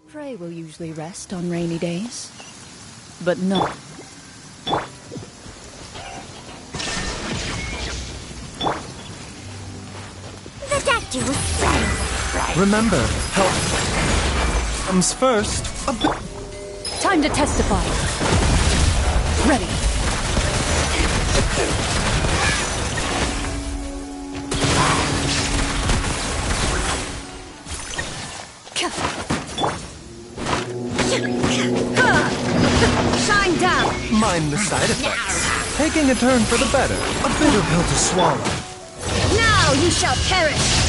Prey will usually rest on rainy days, but not. The doctor was right. Remember, help comes first. Time to testify. Ready. Shine down! Mind the side effects. Taking a turn for the better. A bitter pill to swallow. Now you shall perish!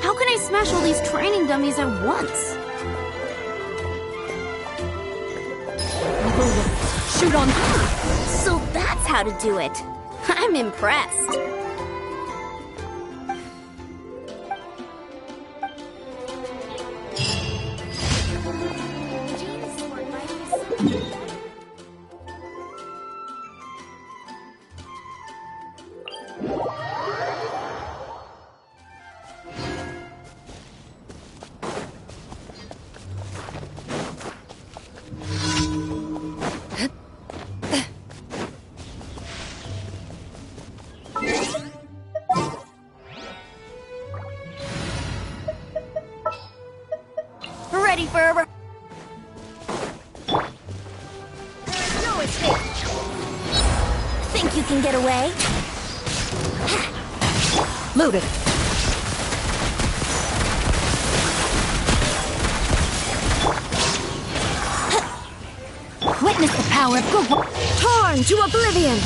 How can I smash all these training dummies at once? Shoot on. So that's how to do it. I'm impressed. Ready for a... There's no escape. Think you can get away? Loaded. Witness the power of good. Torn to oblivion.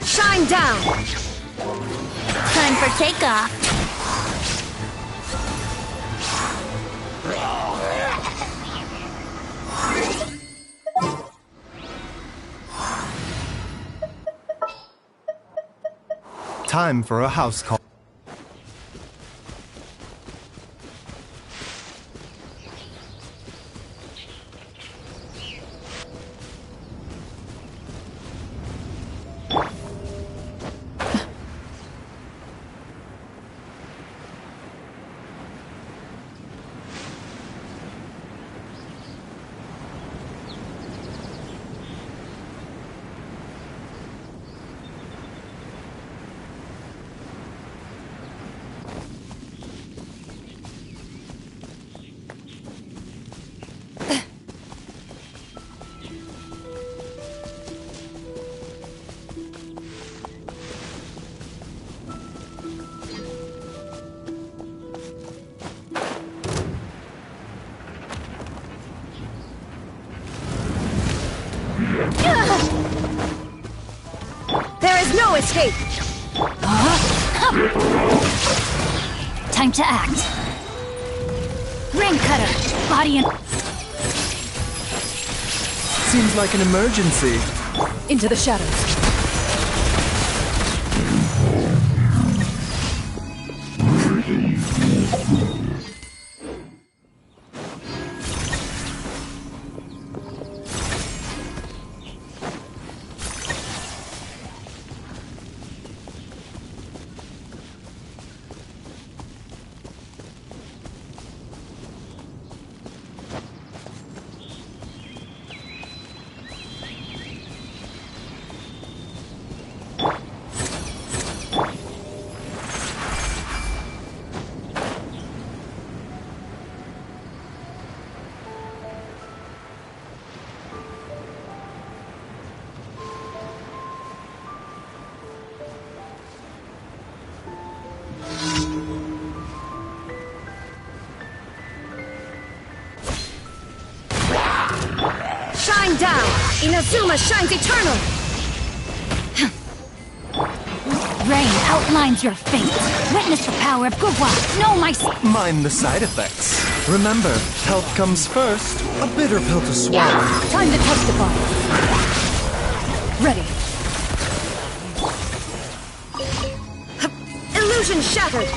Shine down. Time for takeoff. Time for a house call. There is no escape! Time to act. Ring cutter, body and... Seems like an emergency. Into the shadows. Shine down! Inazuma shines eternal! Rain outlines your fate. Witness the power of Gurwa. Know my... Mind the side effects. Remember, health comes first. A bitter pill to swallow. Time to testify. Ready. Illusion shattered!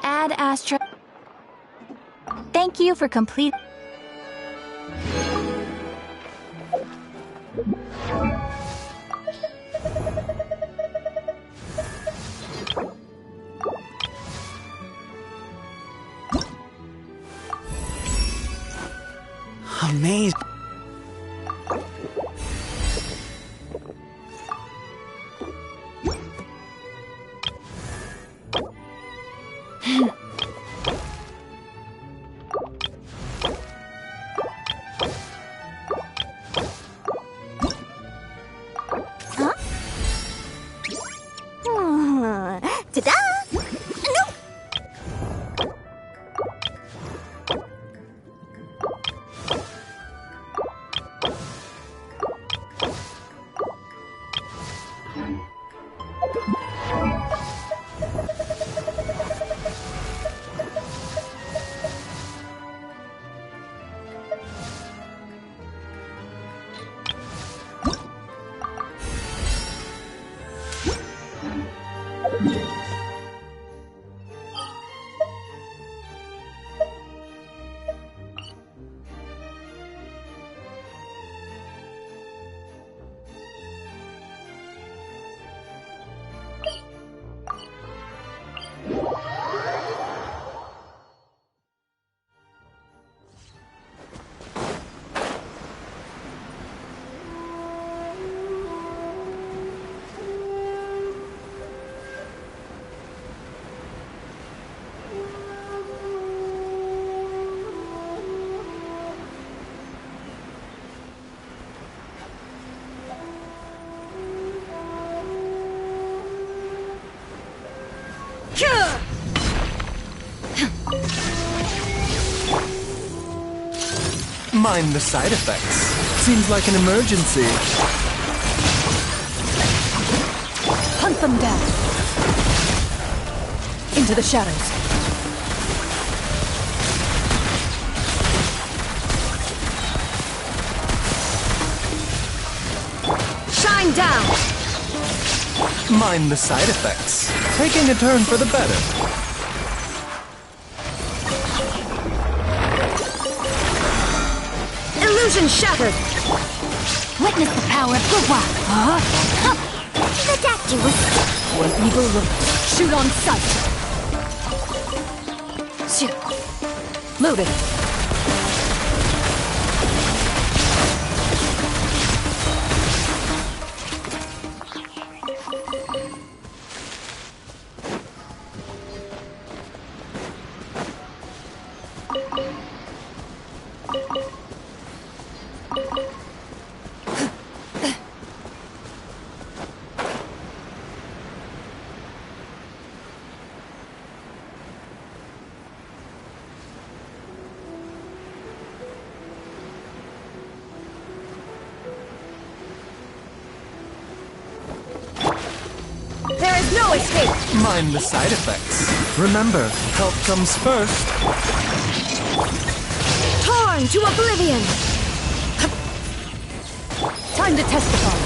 Ad Astra. Thank you for complete... Amazing. Ta-da! No! Mind the side effects. Seems like an emergency. Hunt them down. Into the shadows. Shine down! Mind the side effects. Taking a turn for the better. Illusion shattered! Witness the power of Gurwa. The statue was... One evil look. Shoot on sight. Shit. Loaded. no escape! Mind the side effects. Remember, health comes first. Torn to oblivion! Time to testify.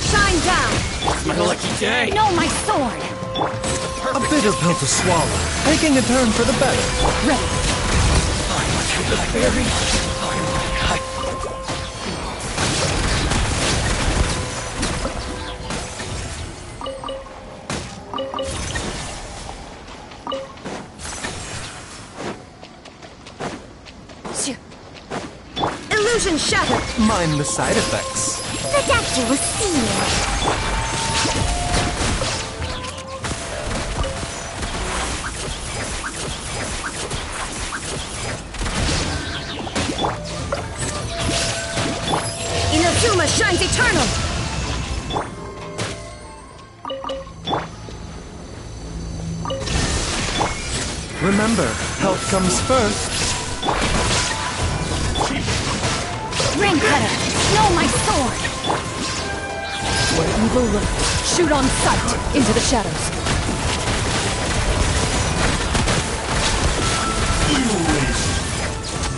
Shine down! My lucky day. No, my sword! A bitter pill to swallow. Taking a turn for the better. Ready. The fairy. Illusion shattered! Mind the side effects. The doctor was sealed! Inazuma shines eternal! Remember, health comes first. Ring cutter! No, my sword! Where evil lurks. Shoot on sight into the shadows.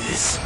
This.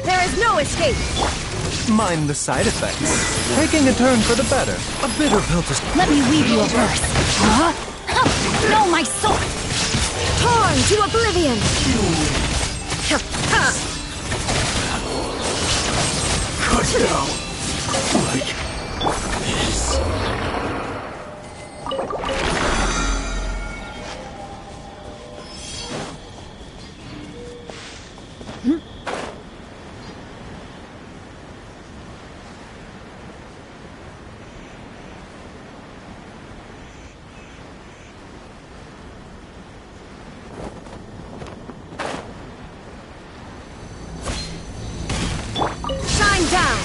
There is no escape! Mind the side effects. Taking a turn for the better. A bitter pill to... Let me weave you a verse. Huh? No, my sword! Torn to oblivion! Cut down. Like this. Shine down!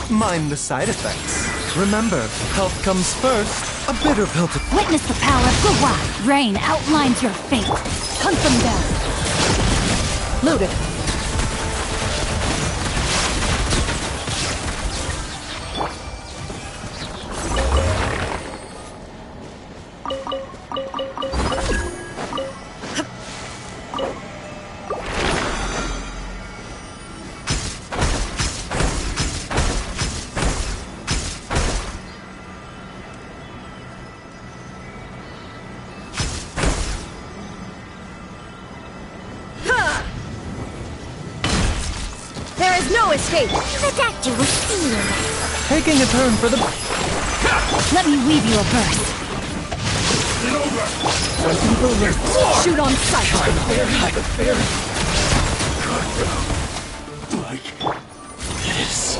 Mind the side effects. Remember, health comes first. A bitter pill to... Witness the power of Gugwa. Rain outlines your fate. Hunt them down. Loaded. There is no escape! The doctor was sealed! Taking a turn for the... Let me weave you a verse. Where evil lurks. Shoot on sight. Like this.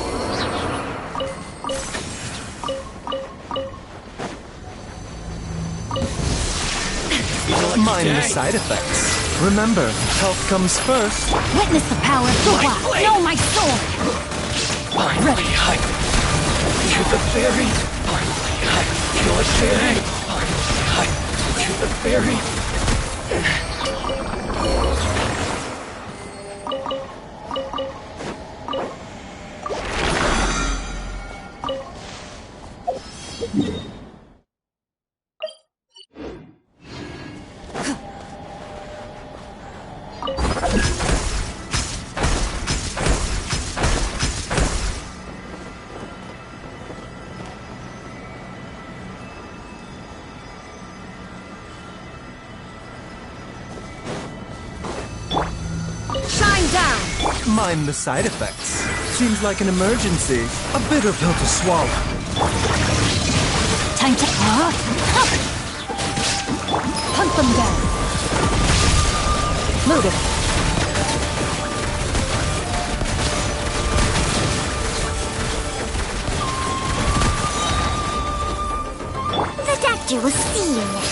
Mind the side effects. Remember, health comes first. Witness the power of Gugwa. No, my sword! Finally, to the fairy. Finally, to a fairy. Finally, to the fairy. Mind the side effects. Seems like an emergency. A bitter pill to swallow. Time to hunt them down. Loaded. The doctor will see you now.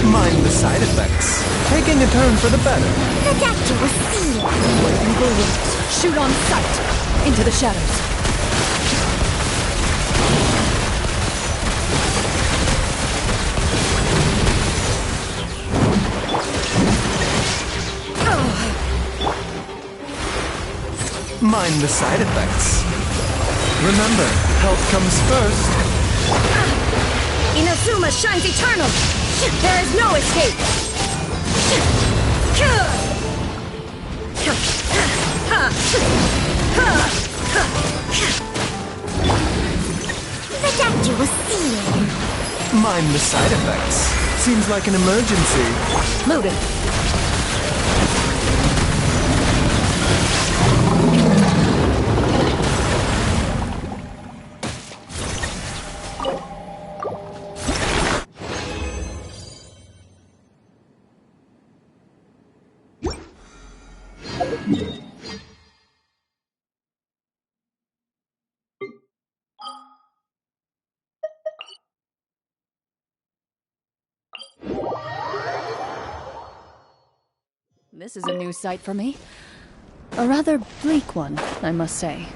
Mind the side effects. Taking a turn for the better. The doctor will see you. Evil winds shoot on sight into the shadows. Mind the side effects. Remember, health comes first. Inazuma shines eternal. There is no escape. The doctor will see you. Mind the side effects. Seems like an emergency. Loaded. This is a new sight for me. A rather bleak one, I must say.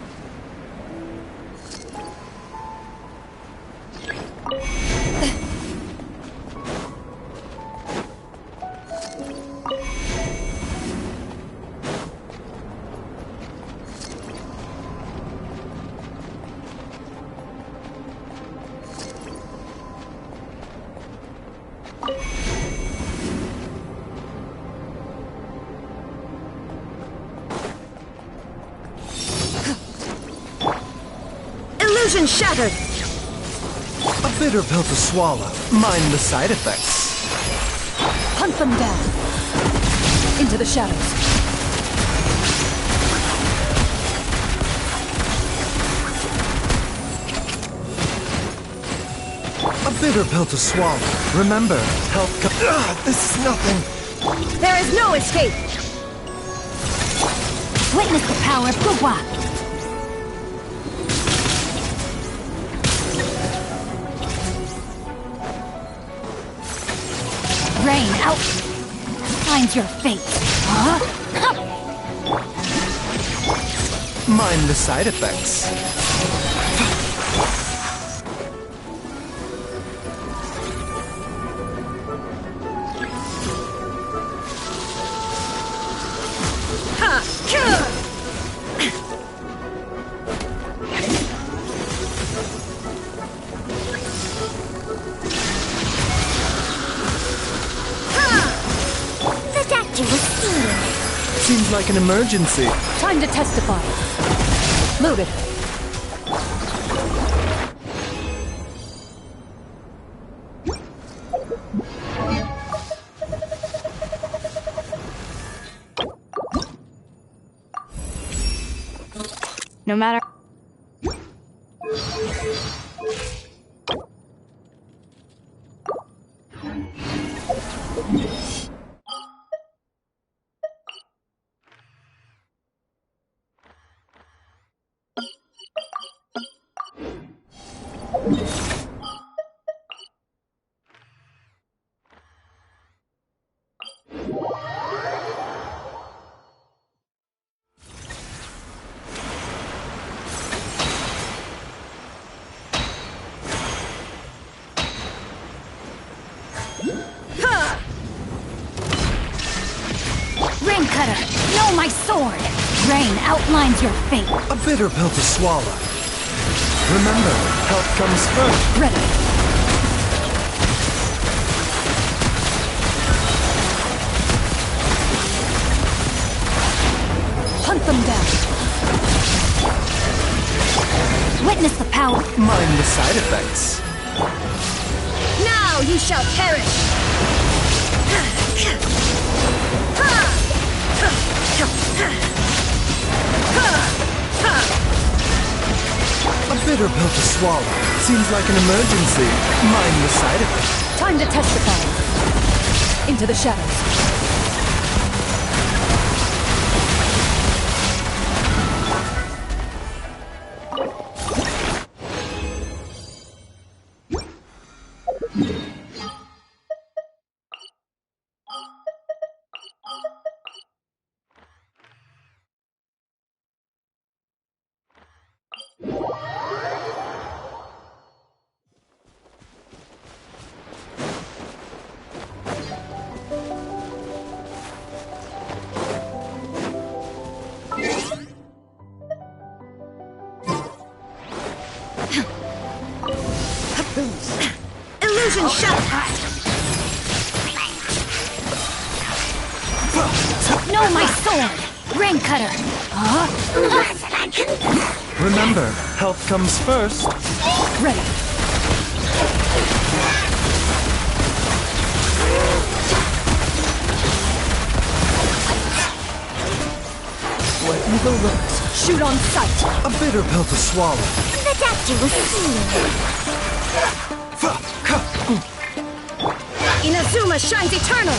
Illusion shattered! A bitter pill to swallow. Mind the side effects. Hunt them down. Into the shadows. A bitter pill to swallow. Remember, health this is nothing. There is no escape! Witness the power of Gugwa! Rain out! Finds your fate. Huh? Mind the side effects. Seems like an emergency. Time to testify. Loaded. No matter... Rain Cutter! No, my sword! Rain outlines your fate. A bitter pill to swallow. Remember, health comes first. Ready. Hunt them down. Witness the power. Mind the side effects. Now you shall perish! A bitter pill to swallow. Seems like an emergency. Mind the side effects. Time to testify. Into the shadows. Illusion shattered! No, my sword! Rain Cutter! Remember, health comes first. Ready. Where evil lurks, shoot on sight. A bitter pill to swallow. The doctor was seen! Inazuma shines eternal!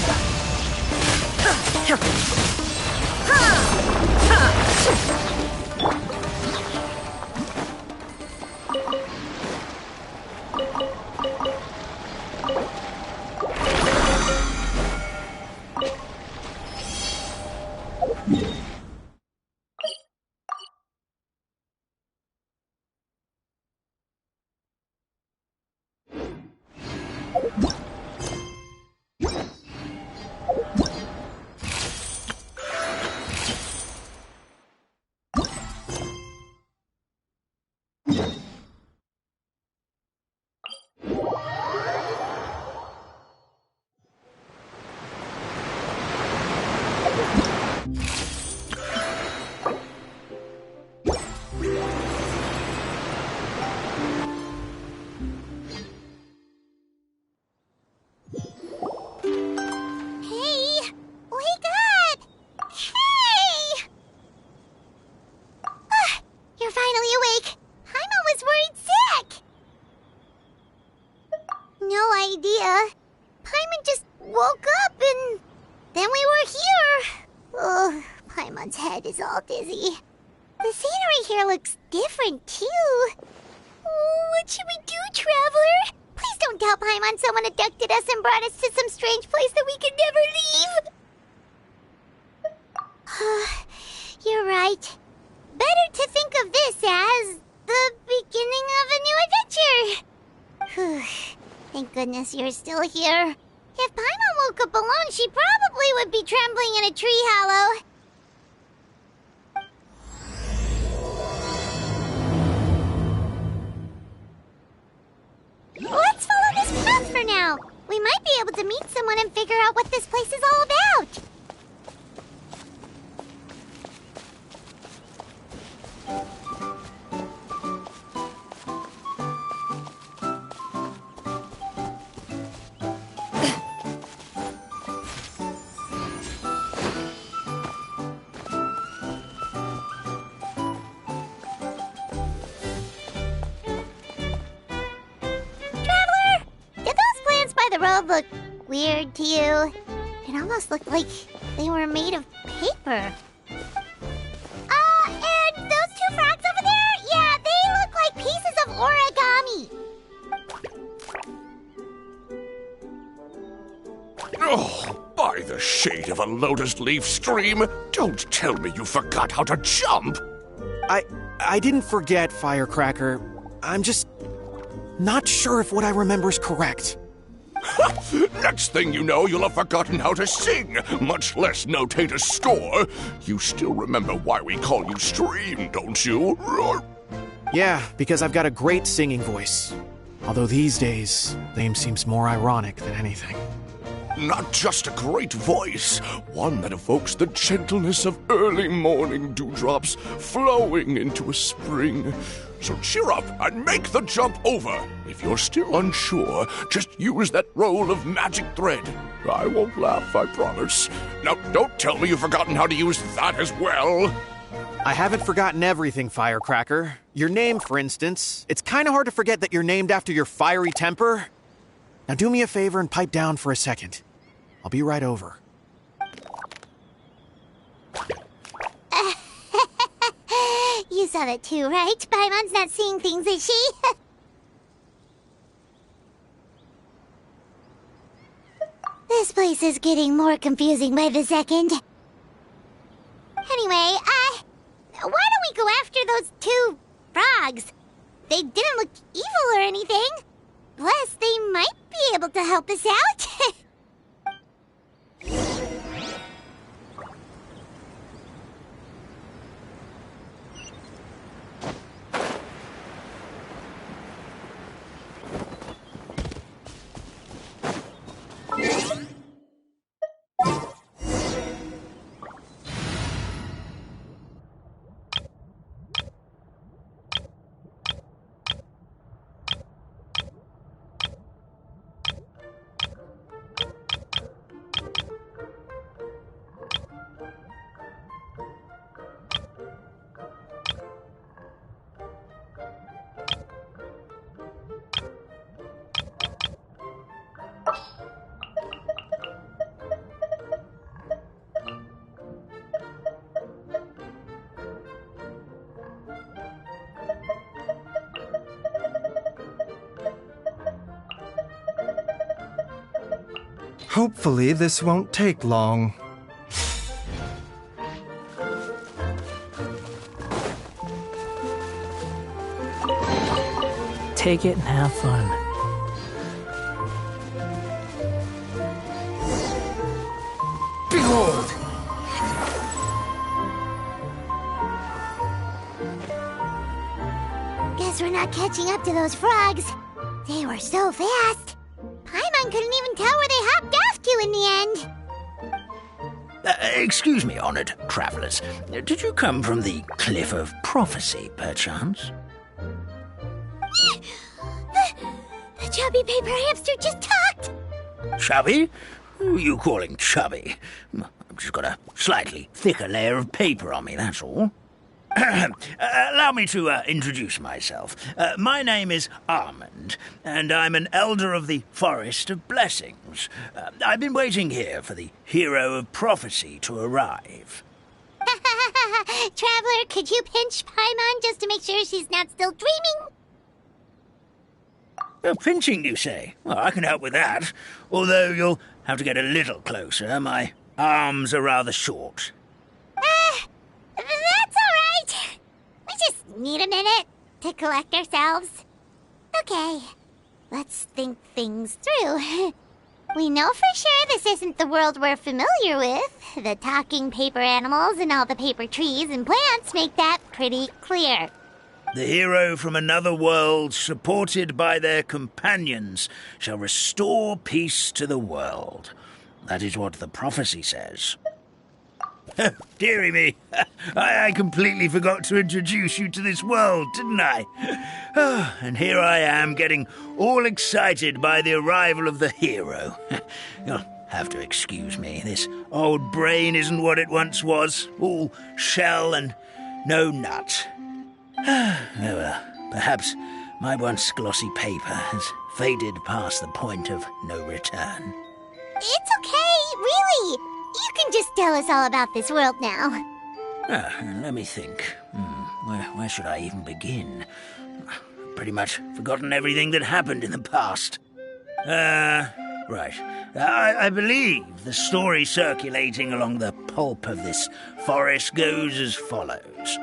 idea. Paimon just woke up and then we were here. Oh, Paimon's head is all dizzy. The scenery here looks different, too. Oh, what should we do, Traveler? Please don't tell Paimon someone abducted us and brought us to some strange place that we could never leave. You're right. Better to think of this as the beginning of a new adventure. Thank goodness you're still here. If Paimon woke up alone, she probably would be trembling in a tree hollow. Let's follow this path for now. We might be able to meet someone and figure out what this place is all about. The road looked weird to you. It almost looked like they were made of paper. And those two frogs over there? Yeah, they look like pieces of origami. Oh, by the shade of a lotus leaf stream, don't tell me you forgot how to jump! I didn't forget, Firecracker. I'm just not sure if what I remember is correct. Next thing you know, you'll have forgotten how to sing, much less notate a score. You still remember why we call you Stream, don't you? Yeah, because I've got a great singing voice. Although these days, name seems more ironic than anything. Not just a great voice, one that evokes the gentleness of early morning dewdrops flowing into a spring. So cheer up and make the jump over. If you're still unsure, just use that roll of magic thread. I won't laugh, I promise. Now, don't tell me you've forgotten how to use that as well. I haven't forgotten everything, Firecracker. Your name, for instance. It's kind of hard to forget that you're named after your fiery temper. Now do me a favor and pipe down for a second. I'll be right over. You saw that too, right? Paimon's not seeing things, is she? This place is getting more confusing by the second. Anyway, why don't we go after those two frogs? They didn't look evil or anything. Plus, they might be able to help us out. Hopefully this won't take long. Take it and have fun. Behold! Guess we're not catching up to those frogs. They were so fast. Paimon couldn't even tell where they hopped off to in the end. Excuse me, honored travelers. Did you come from the Cliff of Prophecy, perchance? The chubby paper hamster just talked. Chubby? Who are you calling chubby? I've just got a slightly thicker layer of paper on me, that's all. Allow me to introduce myself. My name is Armand, and I'm an elder of the Forest of Blessings. I've been waiting here for the hero of prophecy to arrive. Traveler, could you pinch Paimon just to make sure she's not still dreaming? Pinching, you say? Well, I can help with that. Although you'll have to get a little closer. My arms are rather short. That's all right. We just need a minute to collect ourselves. Okay, let's think things through. We know for sure this isn't the world we're familiar with. The talking paper animals and all the paper trees and plants make that pretty clear. The hero from another world, supported by their companions, shall restore peace to the world. That is what the prophecy says. Dearie me, I completely forgot to introduce you to this world, didn't I? And here I am, getting all excited by the arrival of the hero. You'll have to excuse me. This old brain isn't what it once was, all shell and no nut. Oh well, perhaps my once glossy paper has faded past the point of no return. It's okay, really. You can just tell us all about this world now. Let me think. Where should I even begin? Pretty much forgotten everything that happened in the past. Right. I believe the story circulating along the pulp of this forest goes as follows.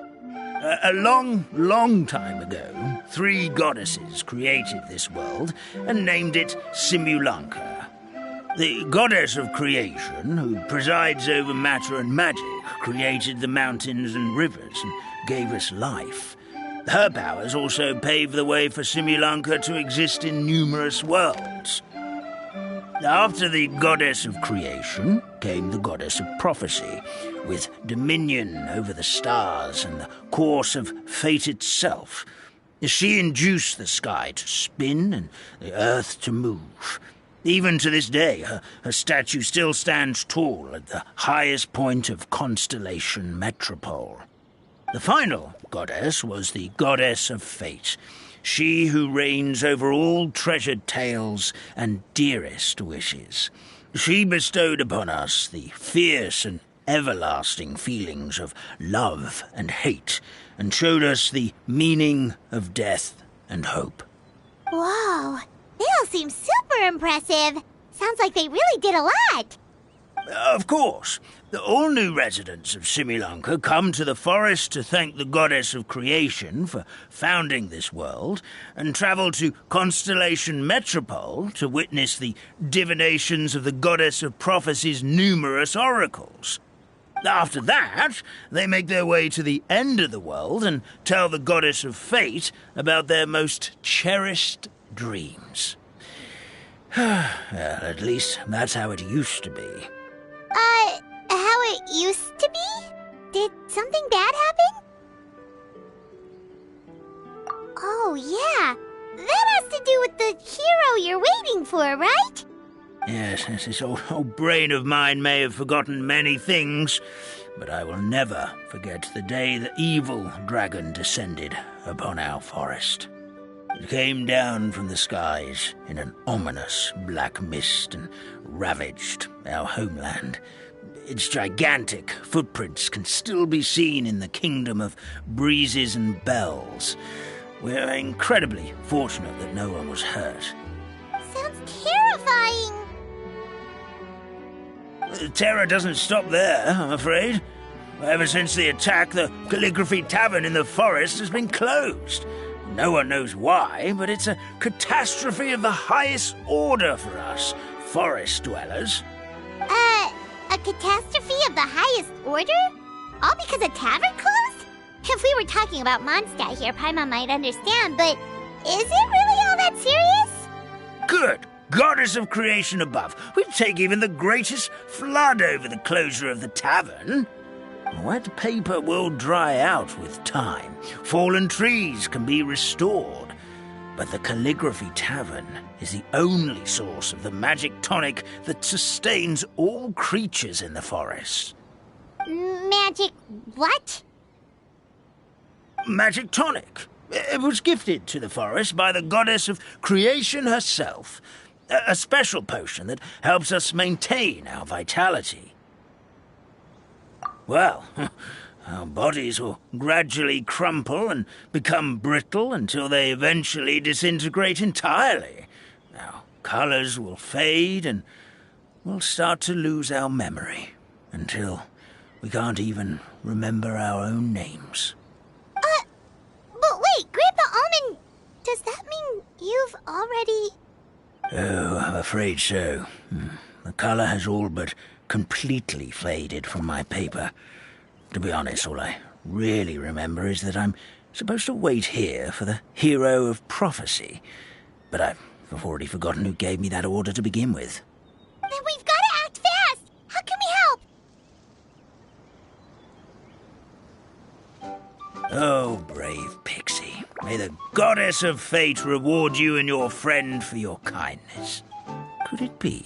A long, long time ago, 3 goddesses created this world and named it Simulanka. The goddess of creation, who presides over matter and magic, created the mountains and rivers and gave us life. Her powers also paved the way for Simulanka to exist in numerous worlds. After the goddess of creation came the goddess of prophecy, with dominion over the stars and the course of fate itself. She induced the sky to spin and the earth to move. Even to this day, her statue still stands tall at the highest point of Constellation Metropole. The final goddess was the goddess of fate, she who reigns over all treasured tales and dearest wishes. She bestowed upon us the fierce and everlasting feelings of love and hate, and showed us the meaning of death and hope. Whoa, they all seem super impressive. Sounds like they really did a lot. Of course. All new residents of Simulanka come to the forest to thank the goddess of creation for founding this world, and travel to Constellation Metropole to witness the divinations of the goddess of prophecy's numerous oracles. After that, they make their way to the end of the world and tell the goddess of fate about their most cherished dreams. Well, at least that's how it used to be. How it used to be? Did something bad happen? Oh, yeah. That has to do with the hero you're waiting for, right? Yes, this old brain of mine may have forgotten many things, but I will never forget the day the evil dragon descended upon our forest. It came down from the skies in an ominous black mist and ravaged our homeland. Its gigantic footprints can still be seen in the kingdom of breezes and bells. We're incredibly fortunate that no one was hurt. Sounds terrifying. The terror doesn't stop there, I'm afraid. Ever since the attack, the Calligraphy Tavern in the forest has been closed. No one knows why, but it's a catastrophe of the highest order for us, forest dwellers. A catastrophe of the highest order? All because a tavern closed? If we were talking about Mondstadt here, Paimon might understand, but is it really all that serious? Good. Goddess of creation above. We'd take even the greatest flood over the closure of the tavern. Wet paper will dry out with time. Fallen trees can be restored. But the Calligraphy Tavern is the only source of the magic tonic that sustains all creatures in the forest. Magic what? magic tonic. It was gifted to the forest by the goddess of creation herself. A special potion that helps us maintain our vitality. Well, our bodies will gradually crumple and become brittle until they eventually disintegrate entirely. Our colors will fade and we'll start to lose our memory until we can't even remember our own names. But wait, Grandpa Almond, does that mean you've already... Oh, I'm afraid so. The color has all but completely faded from my paper. To be honest, all I really remember is that I'm supposed to wait here for the hero of prophecy. But I've already forgotten who gave me that order to begin with. Then we've got to act fast! How can we help? Oh, brave Pixie. May the goddess of fate reward you and your friend for your kindness. Could it be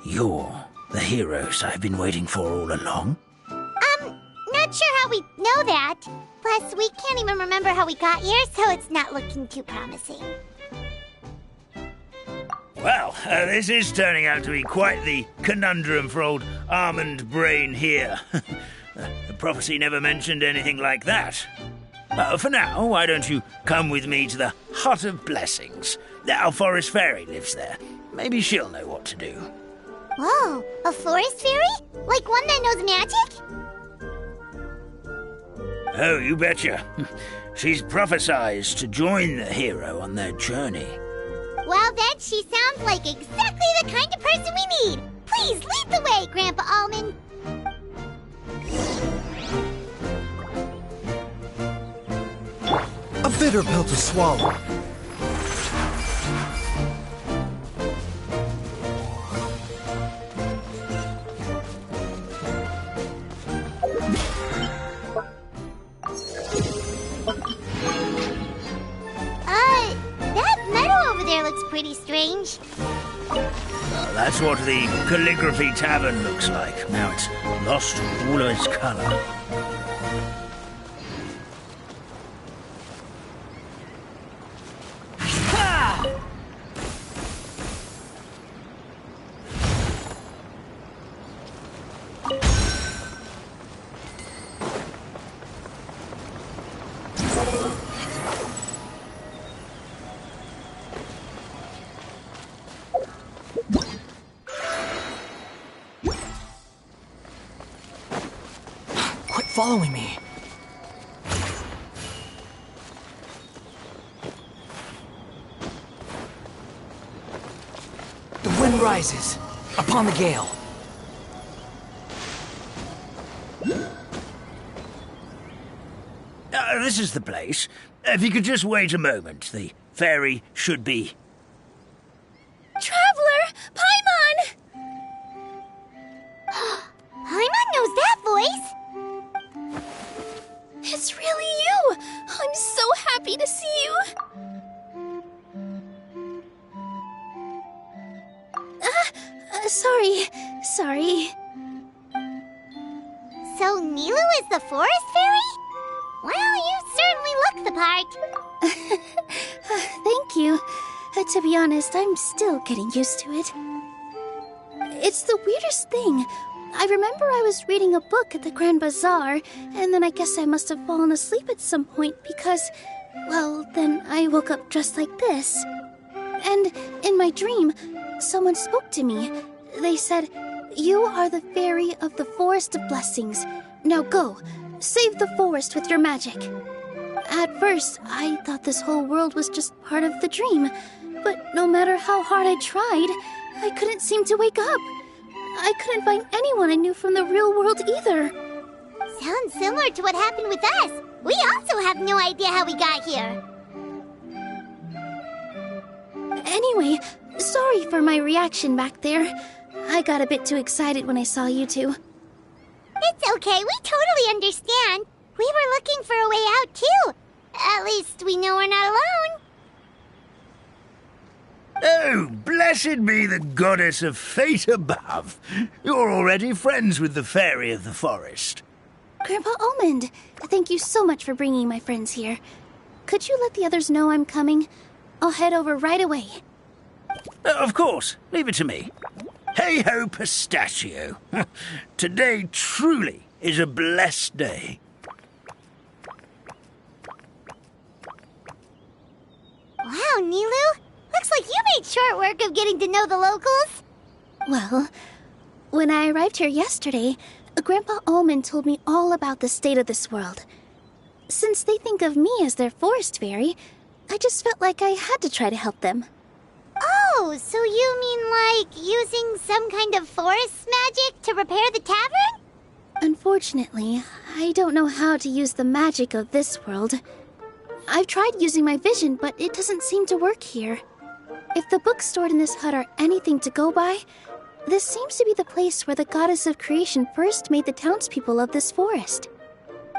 you're the heroes I've been waiting for all along? Not sure how we know that. Plus, we can't even remember how we got here, so it's not looking too promising. Well, this is turning out to be quite the conundrum for old Almond Brain here. The prophecy never mentioned anything like that. For now, why don't you come with me to the Hut of Blessings? Our forest fairy lives there. Maybe she'll know what to do. Whoa, a forest fairy? Like one that knows magic? Oh, you betcha. She's prophesized to join the hero on their journey. Well, then she sounds like exactly the kind of person we need. Please lead the way, Grandpa Almond. A bitter pill to swallow. That meadow over there looks pretty strange. That's what the Calligraphy Tavern looks like. Now it's lost all of its color. Following me. The wind rises upon the gale. This is the place. If you could just wait a moment, the fairy should be... Traveler! Paimon! Paimon knows that voice! It's really you! I'm so happy to see you! Sorry. So Nilu is the forest fairy? Well, you certainly look the part. Thank you. To be honest, I'm still getting used to it. It's the weirdest thing. I remember I was reading a book at the Grand Bazaar, and then I guess I must have fallen asleep at some point because, well, then I woke up just like this. And in my dream, someone spoke to me. They said, "You are the fairy of the Forest of Blessings. Now go, save the forest with your magic." At first, I thought this whole world was just part of the dream, but no matter how hard I tried, I couldn't seem to wake up. I couldn't find anyone I knew from the real world either. Sounds similar to what happened with us. We also have no idea how we got here. Anyway, sorry for my reaction back there. I got a bit too excited when I saw you two. It's okay, we totally understand. We were looking for a way out, too. At least we know we're not alone. Oh, blessed be the goddess of fate above. You're already friends with the fairy of the forest. Grandpa Almond, thank you so much for bringing my friends here. Could you let the others know I'm coming? I'll head over right away. Of course. Leave it to me. Hey-ho, pistachio. Today truly is a blessed day. Wow, Nilu! Looks like you made short work of getting to know the locals. Well, when I arrived here yesterday, Grandpa Almond told me all about the state of this world. Since they think of me as their forest fairy, I just felt like I had to try to help them. Oh, so you mean like using some kind of forest magic to repair the tavern? Unfortunately, I don't know how to use the magic of this world. I've tried using my vision, but it doesn't seem to work here. If the books stored in this hut are anything to go by, this seems to be the place where the goddess of creation first made the townspeople of this forest.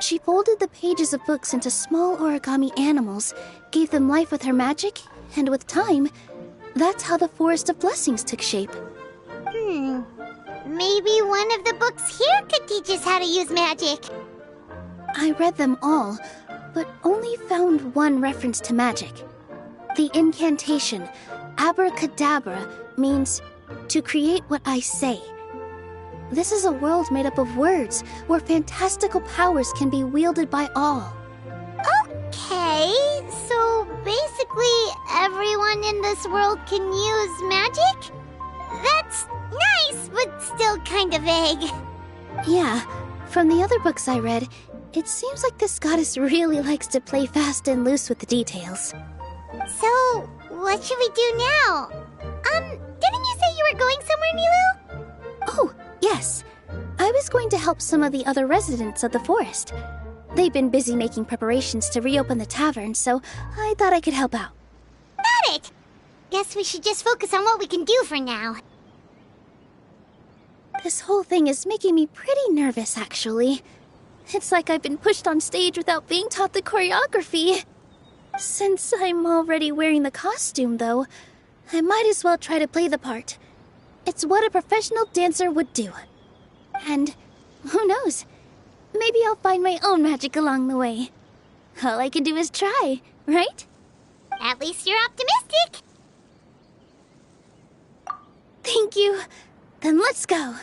She folded the pages of books into small origami animals, gave them life with her magic, and with time, that's how the Forest of Blessings took shape. Maybe one of the books here could teach us how to use magic. I read them all, but only found one reference to magic. The incantation, abracadabra, means to create what I say. This is a world made up of words, where fantastical powers can be wielded by all. Okay, so basically everyone in this world can use magic? That's nice, but still kind of vague. Yeah, from the other books I read, it seems like this goddess really likes to play fast and loose with the details. So, what should we do now? Didn't you say you were going somewhere, Nilu? Oh, yes. I was going to help some of the other residents of the forest. They've been busy making preparations to reopen the tavern, so I thought I could help out. Got it! Guess we should just focus on what we can do for now. This whole thing is making me pretty nervous, actually. It's like I've been pushed on stage without being taught the choreography. Since I'm already wearing the costume, though, I might as well try to play the part. It's what a professional dancer would do. And who knows? Maybe I'll find my own magic along the way. All I can do is try, right? At least you're optimistic. Thank you. Then let's go.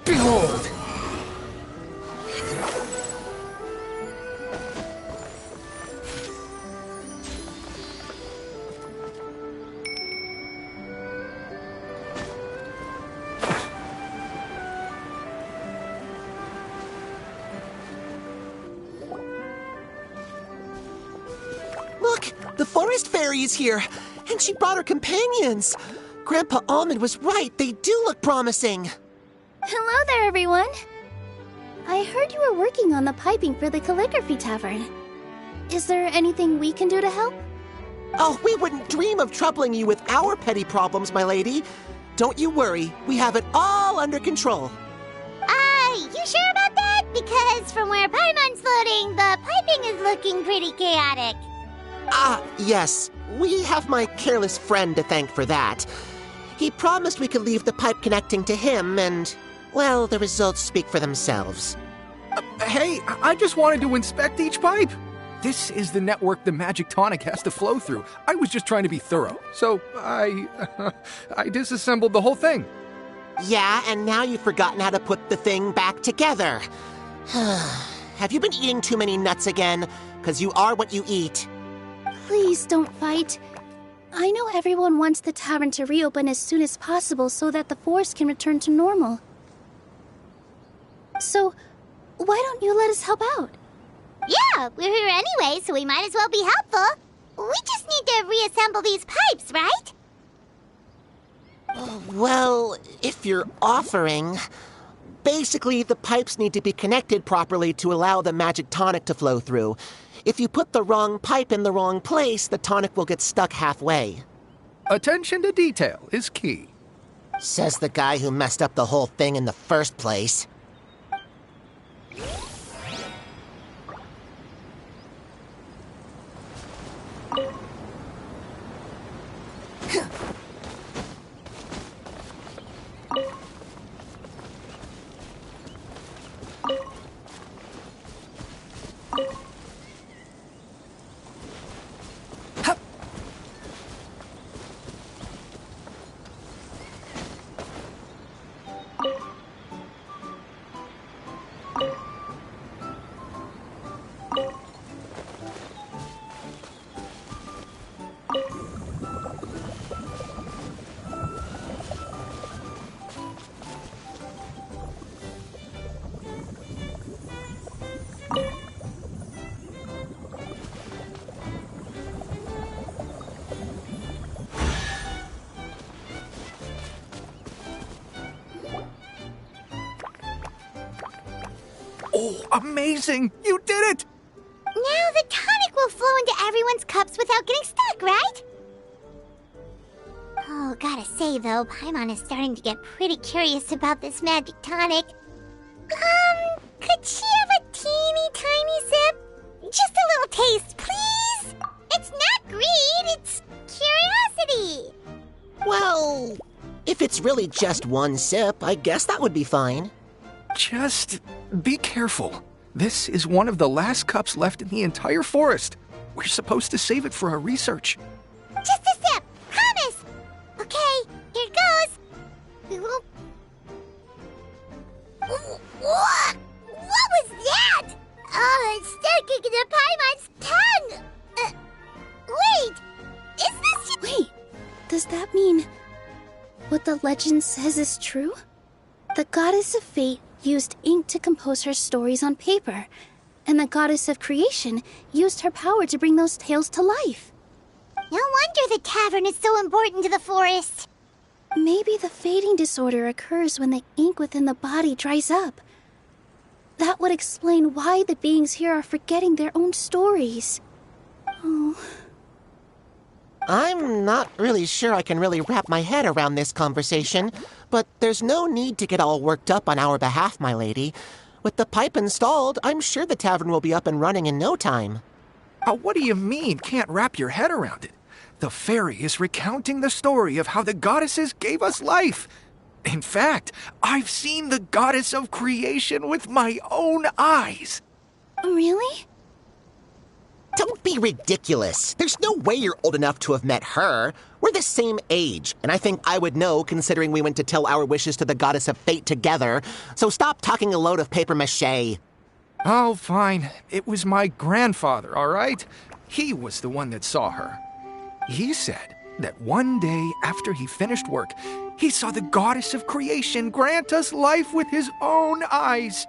Behold! Look, the forest fairy is here, and she brought her companions. Grandpa Almond was right, they do look promising. Hello there, everyone. I heard you were working on the piping for the calligraphy tavern. Is there anything we can do to help? Oh, we wouldn't dream of troubling you with our petty problems, my lady. Don't you worry, we have it all under control. You sure about that? Because from where Paimon's floating, the piping is looking pretty chaotic. Yes. We have my careless friend to thank for that. He promised we could leave the pipe connecting to him, and, well, the results speak for themselves. Hey, I just wanted to inspect each pipe. This is the network the magic tonic has to flow through. I was just trying to be thorough, so I disassembled the whole thing. Yeah, and now you've forgotten how to put the thing back together. Have you been eating too many nuts again? 'Cause you are what you eat. Please don't fight. I know everyone wants the tavern to reopen as soon as possible so that the forest can return to normal. So, why don't you let us help out? Yeah, we're here anyway, so we might as well be helpful. We just need to reassemble these pipes, right? Well, if you're offering... Basically, the pipes need to be connected properly to allow the magic tonic to flow through. If you put the wrong pipe in the wrong place, the tonic will get stuck halfway. Attention to detail is key. Says the guy who messed up the whole thing in the first place. Oh, amazing! You did it! Now the tonic will flow into everyone's cups without getting stuck, right? Oh, gotta say though, Paimon is starting to get pretty curious about this magic tonic. Could she have a teeny tiny sip? Just a little taste, please? It's not greed, it's curiosity. Well, if it's really just one sip, I guess that would be fine. Just be careful. This is one of the last cups left in the entire forest. We're supposed to save it for our research. Just a sip, promise. Okay, here goes. What was that? Oh, it's sticking to Paimon's tongue. Wait, is this... Wait, does that mean what the legend says is true? The goddess of fate used ink to compose her stories on paper, and the goddess of creation used her power to bring those tales to life. No wonder the tavern is so important to the forest. Maybe the fading disorder occurs when the ink within the body dries up. That would explain why the beings here are forgetting their own stories. Oh. I'm not really sure I can really wrap my head around this conversation, but there's no need to get all worked up on our behalf, my lady. With the pipe installed, I'm sure the tavern will be up and running in no time. What do you mean, can't wrap your head around it? The fairy is recounting the story of how the goddesses gave us life. In fact, I've seen the goddess of creation with my own eyes. Really? Don't be ridiculous. There's no way you're old enough to have met her. We're the same age, and I think I would know considering we went to tell our wishes to the goddess of fate together. So stop talking a load of papier-mâché. Oh, fine. It was my grandfather, all right? He was the one that saw her. He said that one day after he finished work, he saw the goddess of creation grant us life with his own eyes.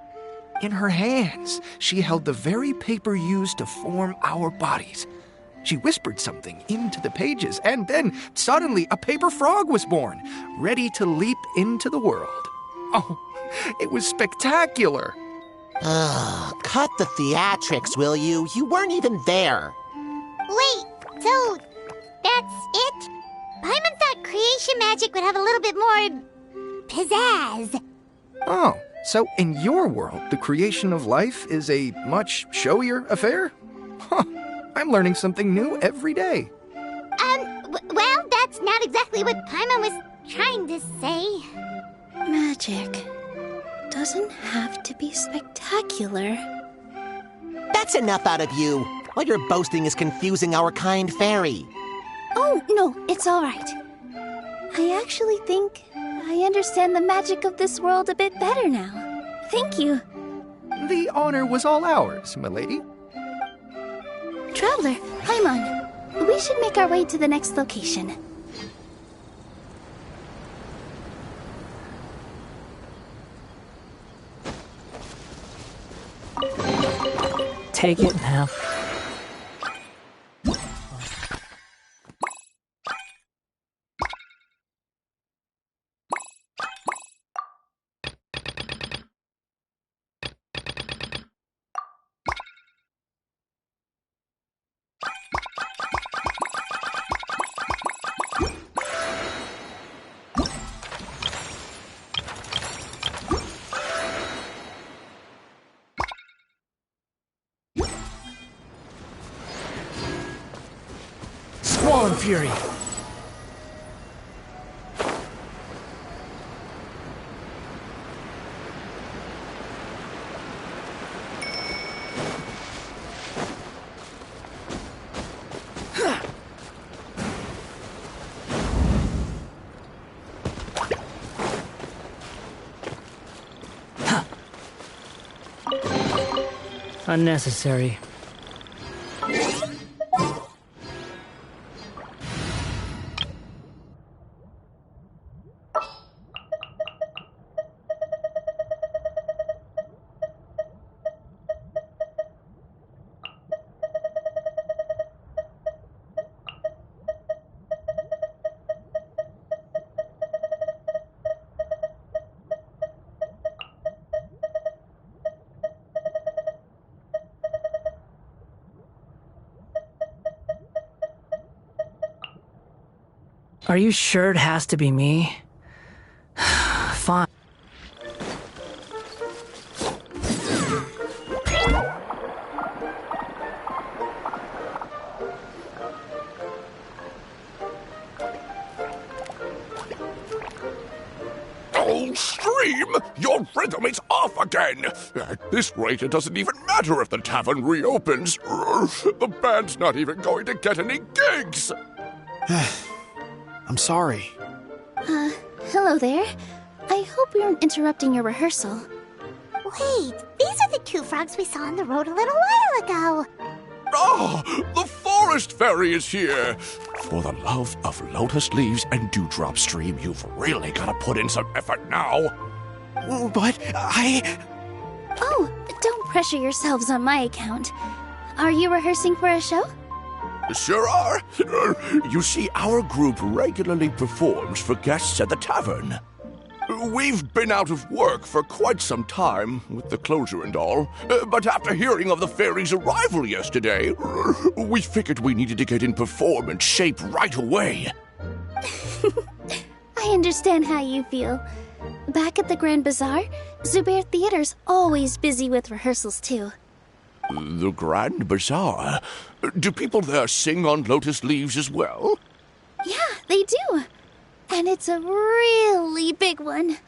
In her hands, she held the very paper used to form our bodies. She whispered something into the pages, and then suddenly a paper frog was born, ready to leap into the world. Oh, it was spectacular. Cut the theatrics, will you? You weren't even there. Wait, so that's it? Paimon thought creation magic would have a little bit more pizzazz. Oh, so in your world, the creation of life is a much showier affair? Huh, I'm learning something new every day. Well, that's not exactly what Paimon was trying to say. Magic doesn't have to be spectacular. That's enough out of you. All your boasting is confusing our kind fairy. Oh, no, it's all right. I actually think I understand the magic of this world a bit better now. Thank you. The honor was all ours, milady. Traveler, Paimon, we should make our way to the next location. Take it now. fury. Unnecessary. Are you sure it has to be me? Fine. Oh, Stream! Your rhythm is off again! At this rate, it doesn't even matter if the tavern reopens. The band's not even going to get any gigs! I'm sorry. Hello there. I hope we aren't interrupting your rehearsal. Wait, these are the two frogs we saw on the road a little while ago. Ah, the forest fairy is here! For the love of lotus leaves and dewdrop, Stream, you've really got to put in some effort now. But Oh, don't pressure yourselves on my account. Are you rehearsing for a show? Sure are. You see, our group regularly performs for guests at the tavern. We've been out of work for quite some time, with the closure and all, but after hearing of the fairy's arrival yesterday, we figured we needed to get in performance shape right away. I understand how you feel. Back at the Grand Bazaar, Zubair Theater's always busy with rehearsals too. The Grand Bazaar? Do people there sing on lotus leaves as well? Yeah, they do. And it's a really big one.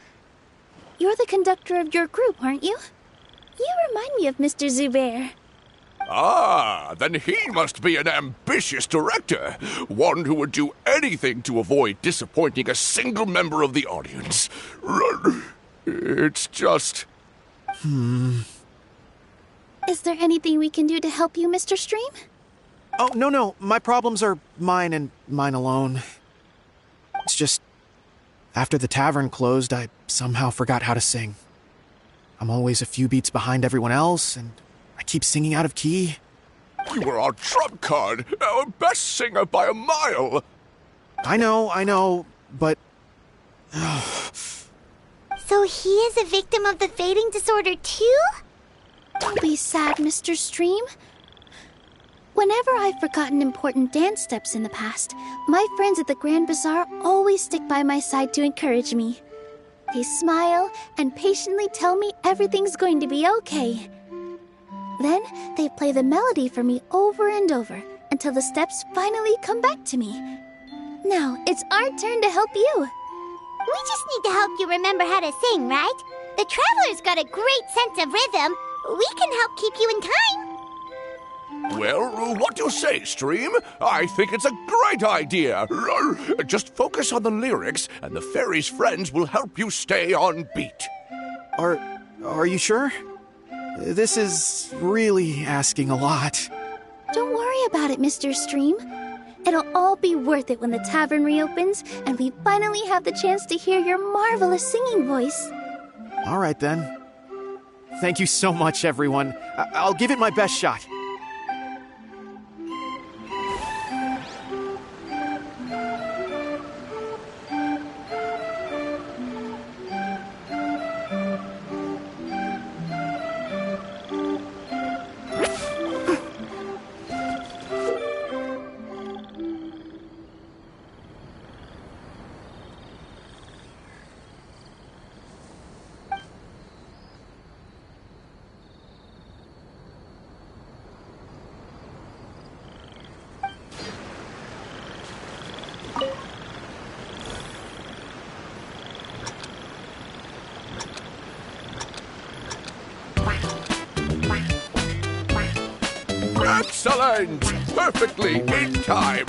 You're the conductor of your group, aren't you? You remind me of Mr. Zubair. Ah, then he must be an ambitious director. One who would do anything to avoid disappointing a single member of the audience. It's just... Is there anything we can do to help you, Mr. Stream? Oh, no. My problems are mine and mine alone. It's just, after the tavern closed, I somehow forgot how to sing. I'm always a few beats behind everyone else, and I keep singing out of key. You were our trump card, our best singer by a mile. I know, but... So he is a victim of the fading disorder too? Don't be sad, Mr. Stream. Whenever I've forgotten important dance steps in the past, my friends at the Grand Bazaar always stick by my side to encourage me. They smile and patiently tell me everything's going to be okay. Then they play the melody for me over and over until the steps finally come back to me. Now it's our turn to help you. We just need to help you remember how to sing, right? The Traveler's got a great sense of rhythm. We can help keep you in time. Well, what do you say, Stream? I think it's a great idea. Just focus on the lyrics, and the fairy's friends will help you stay on beat. Are you sure? This is really asking a lot. Don't worry about it, Mr. Stream. It'll all be worth it when the tavern reopens and we finally have the chance to hear your marvelous singing voice. All right, then. Thank you so much, everyone. I'll give it my best shot. Excellent! Perfectly in time!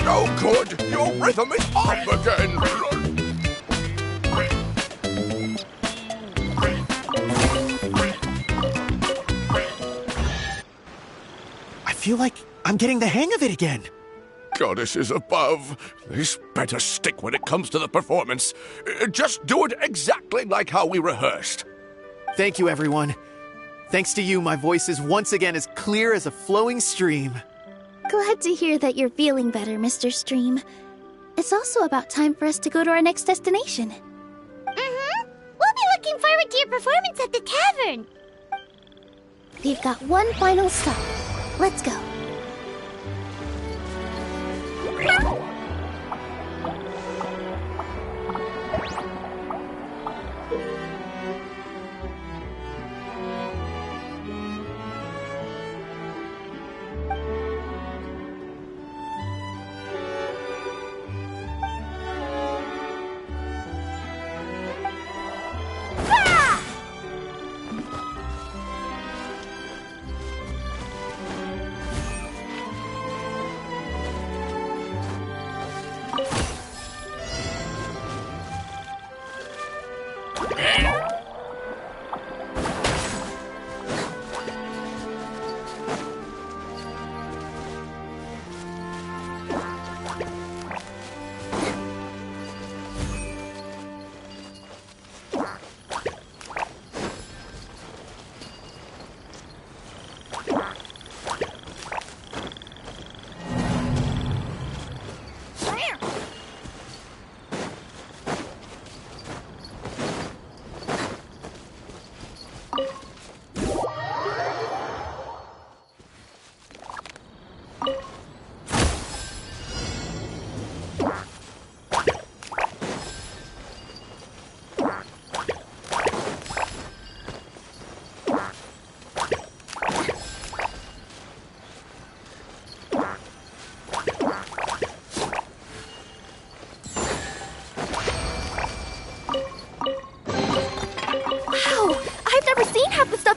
No good! Your rhythm is off again! I feel like I'm getting the hang of it again. Goddesses above, this better stick when it comes to the performance. Just do it exactly like how we rehearsed. Thank you, everyone. Thanks to you, my voice is once again as clear as a flowing stream. Glad to hear that you're feeling better, Mr. Stream. It's also about time for us to go to our next destination. Mm-hmm. We'll be looking forward to your performance at the tavern. We've got one final stop. Let's go.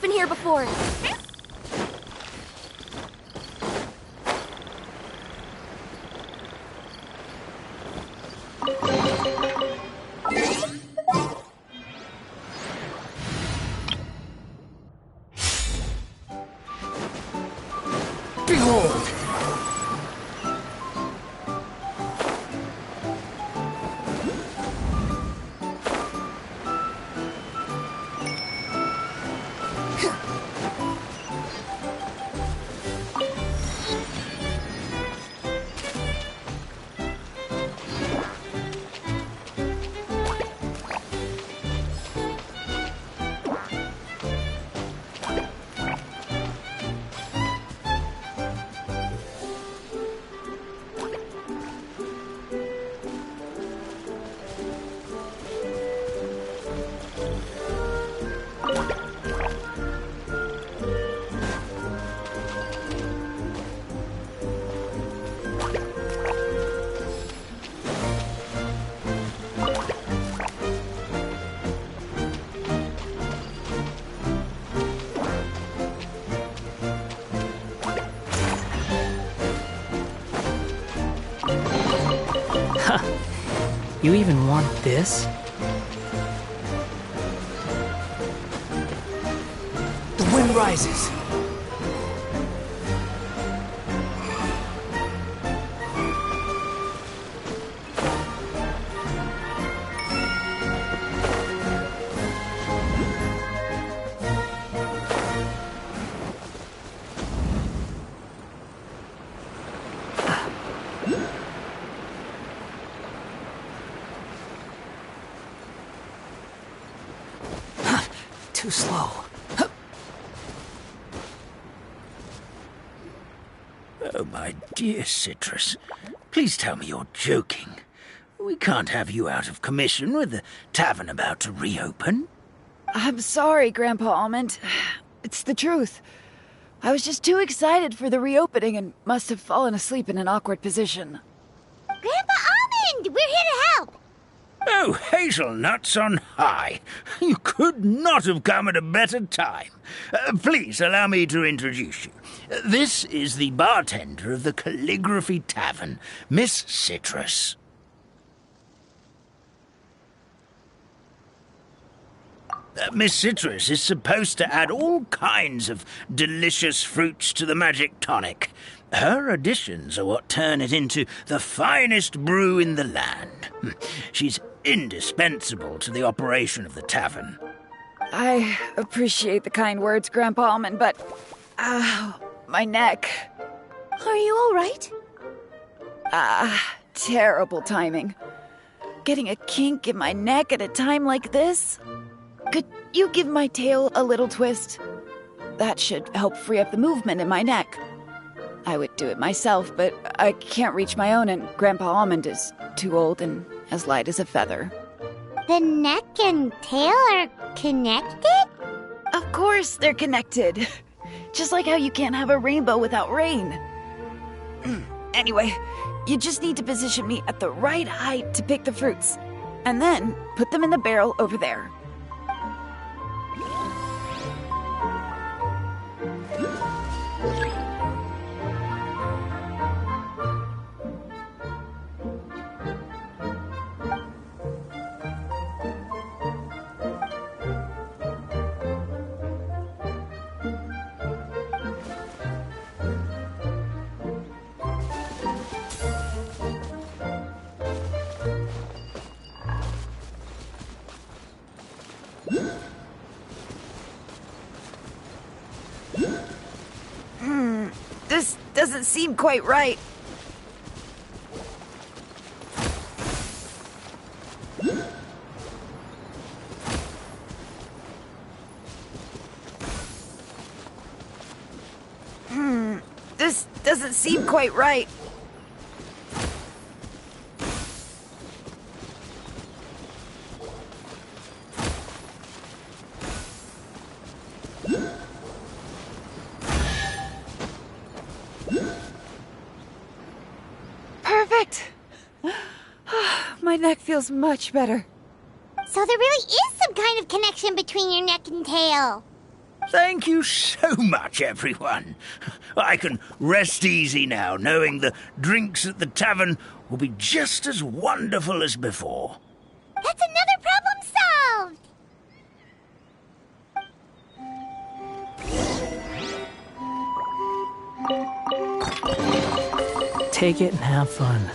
Been here before. Behold! You even want this? The wind rises. too slow. Oh, my dear Citrus, please tell me you're joking. We can't have you out of commission with the tavern about to reopen. I'm sorry, Grandpa Almond. It's the truth. I was just too excited for the reopening and must have fallen asleep in an awkward position. Grandpa Almond, we're here to help. Oh, hazelnuts on high. You could not have come at a better time. Please allow me to introduce you. This is the bartender of the Calligraphy Tavern, Miss Citrus. Miss Citrus is supposed to add all kinds of delicious fruits to the magic tonic. Her additions are what turn it into the finest brew in the land. She's indispensable to the operation of the tavern. I appreciate the kind words, Grandpa Almond, but... my neck. Are you all right? Terrible timing. Getting a kink in my neck at a time like this? Could you give my tail a little twist? That should help free up the movement in my neck. I would do it myself, but I can't reach my own, and Grandpa Almond is too old and as light as a feather. The neck and tail are connected? Of course they're connected. Just like how you can't have a rainbow without rain. Anyway, you just need to position me at the right height to pick the fruits, and then put them in the barrel over there. This doesn't seem quite right. This doesn't seem quite right. Perfect! My neck feels much better. So there really is some kind of connection between your neck and tail. Thank you so much, everyone. I can rest easy now, knowing the drinks at the tavern will be just as wonderful as before. That's another problem solved! Take it and have fun.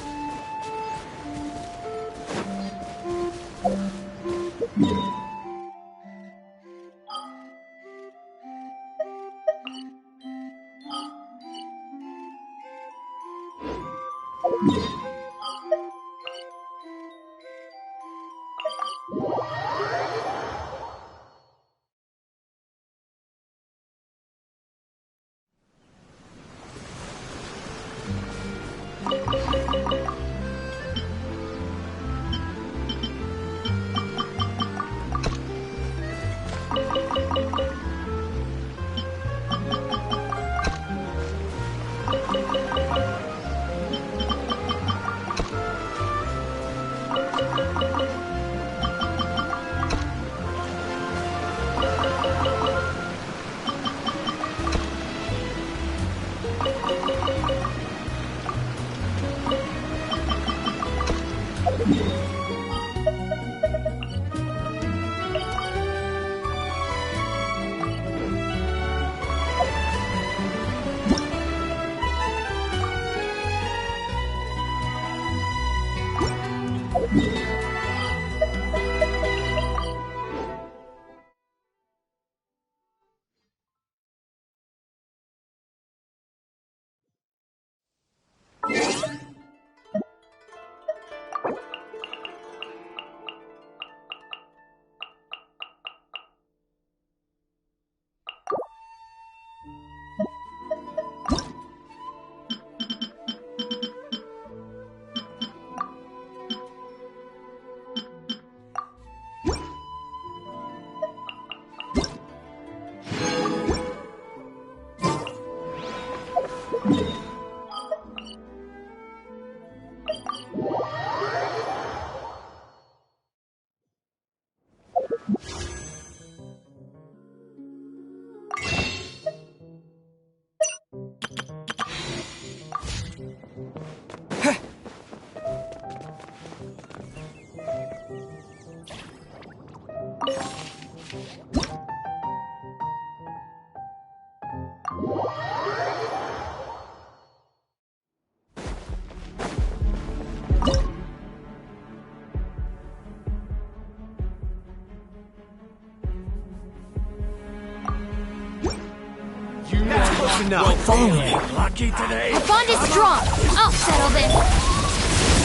enough. Lucky today. Our bond is strong. I'll settle this.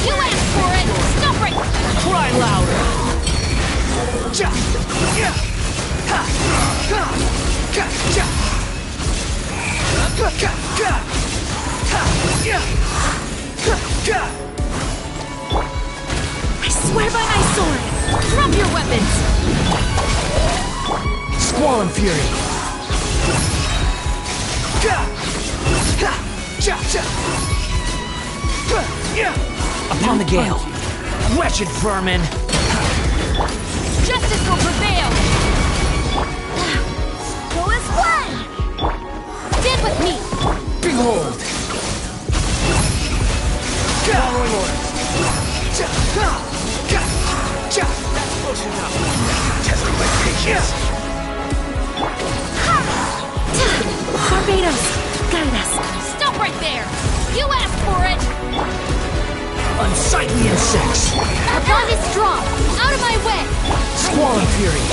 You asked for it. Stop right. Cry louder. I swear by my sword. Drop your weapons. Squall and Fury. Upon the gale. Wretched vermin. Justice will prevail. Go as one. Stand with me. Behold. Following orders. Testing my patience. Barbados, guide us. Stop right there. You asked for it. Unsightly insects. Our bond is strong. Out of my way. Squall and Fury.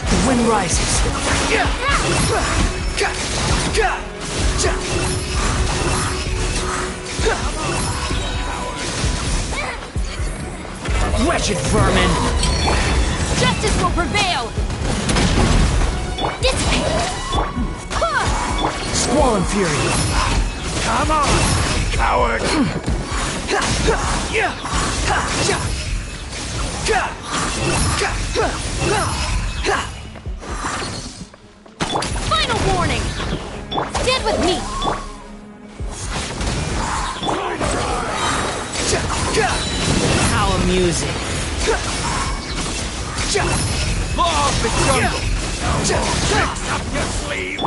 The wind rises. Wretched vermin. Justice will prevail. Dissipate. Squall and Fury. Come on, coward. Final warning. Stand with me. How amusing. Law of the jungle. Tricks up your sleeve.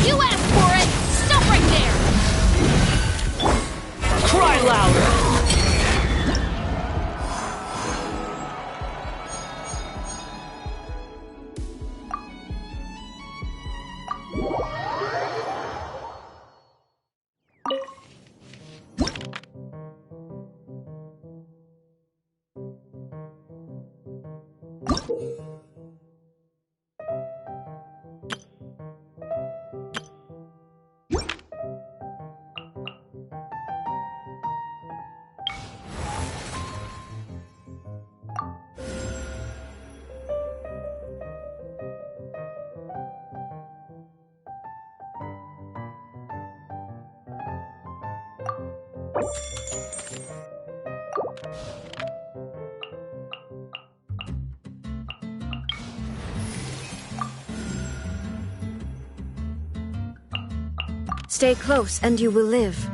You asked for it. Stop right there. Cry louder. Stay close and you will live.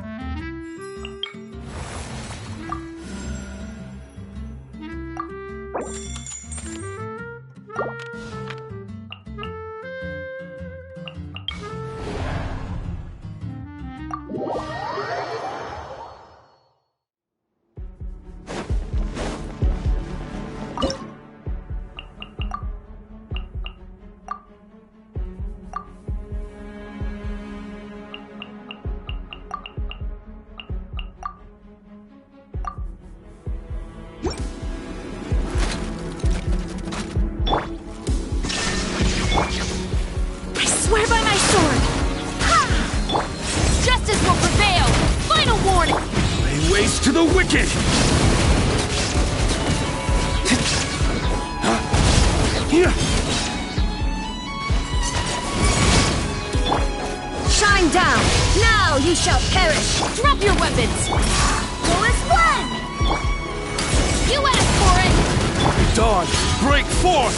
To the wicked! Shine down! Now you shall perish! Drop your weapons! Go as one! You asked for it! Dawn, break forth!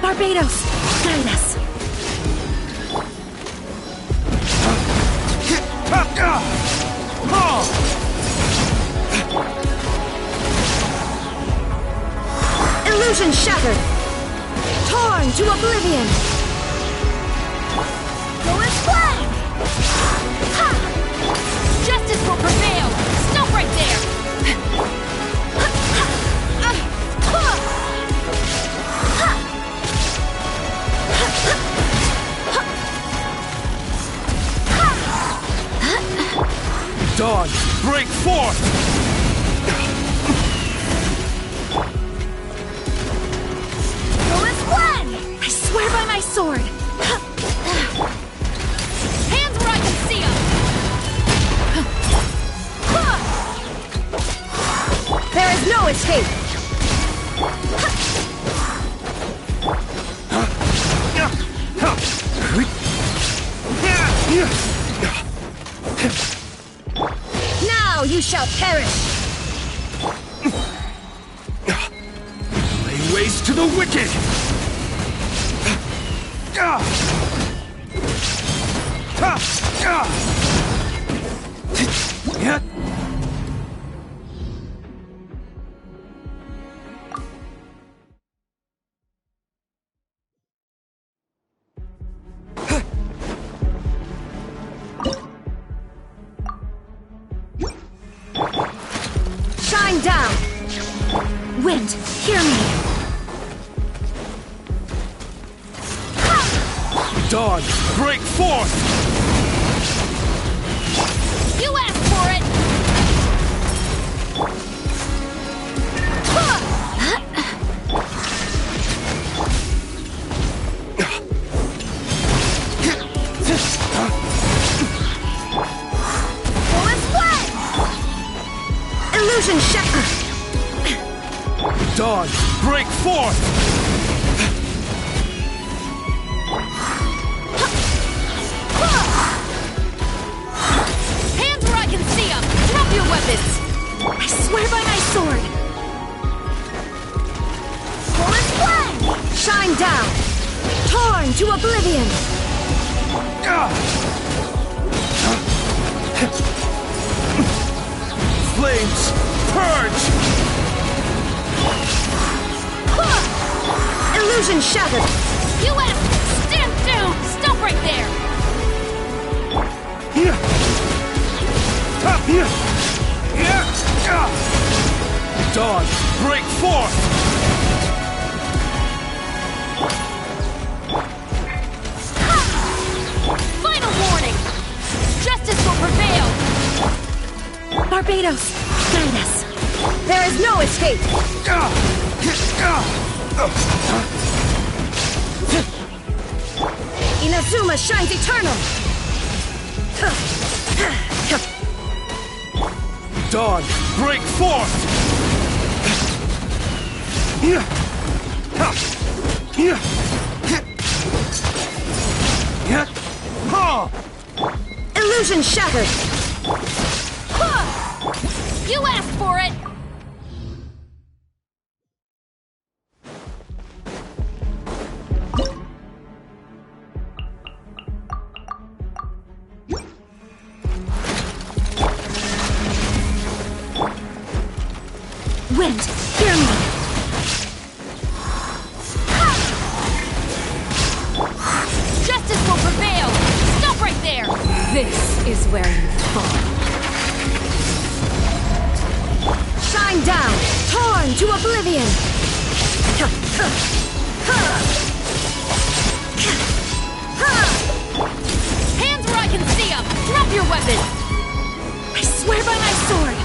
Barbados, guide us! Illusion shattered! Torn to oblivion! Go as one! Justice will prevail! Stop right there! Dawn, break forth! I swear by my sword! Hands where I can see them! There is no escape! Now you shall perish! Lay waste to the wicked! Shine down! Wind, hear me! Dawn, break forth! You asked for it! Illusion shatter! Dawn, break forth! Hands where I can see them! Drop your weapons! I swear by my sword! Full flame! Shine down! Torn to oblivion! Flames, purge! Illusion shattered! You asked! Stand down! Stop right there! Dawn, break forth! Final warning! Justice will prevail! Barbados, guide us! There is no escape! Inazuma shines eternal! Dawn, break forth! Illusion shattered! You asked for it! Wind, hear me! Justice will prevail! Stop right there! This is where you fall. Shine down, torn to oblivion! Hands where I can see them! Drop your weapon! I swear by my sword!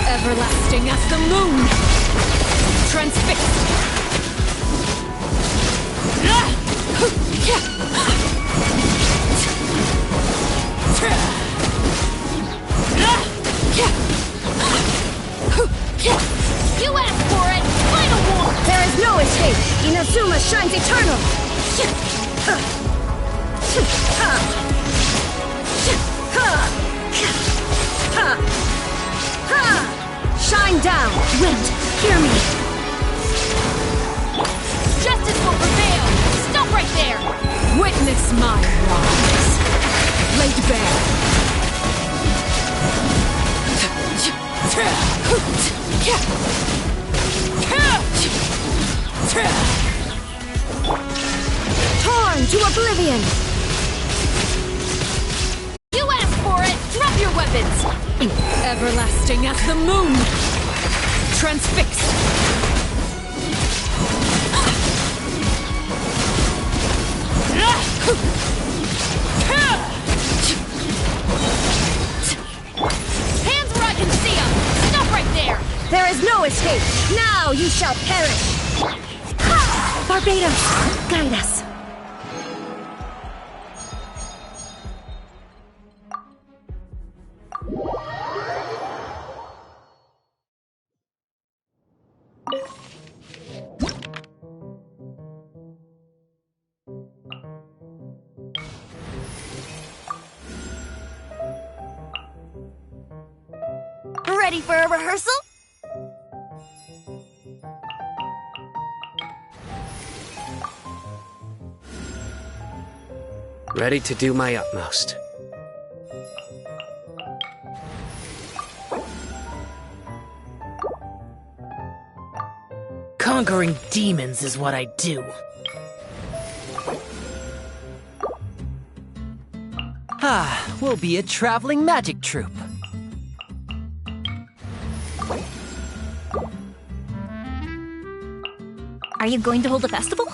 Everlasting as the moon! Transfixed! You asked for it! Final war! There is no escape! Inazuma shines eternal! Shine down! Wind, hear me! Justice will prevail! Stop right there! Witness my wrongs! Laid bare! Torn to oblivion! You asked for it! Drop your weapons! Everlasting as the moon! Transfixed! Now you shall perish! Barbados, guide us. Ready for a rehearsal? Ready to do my utmost. Conquering demons is what I do. We'll be a traveling magic troupe. Are you going to hold a festival?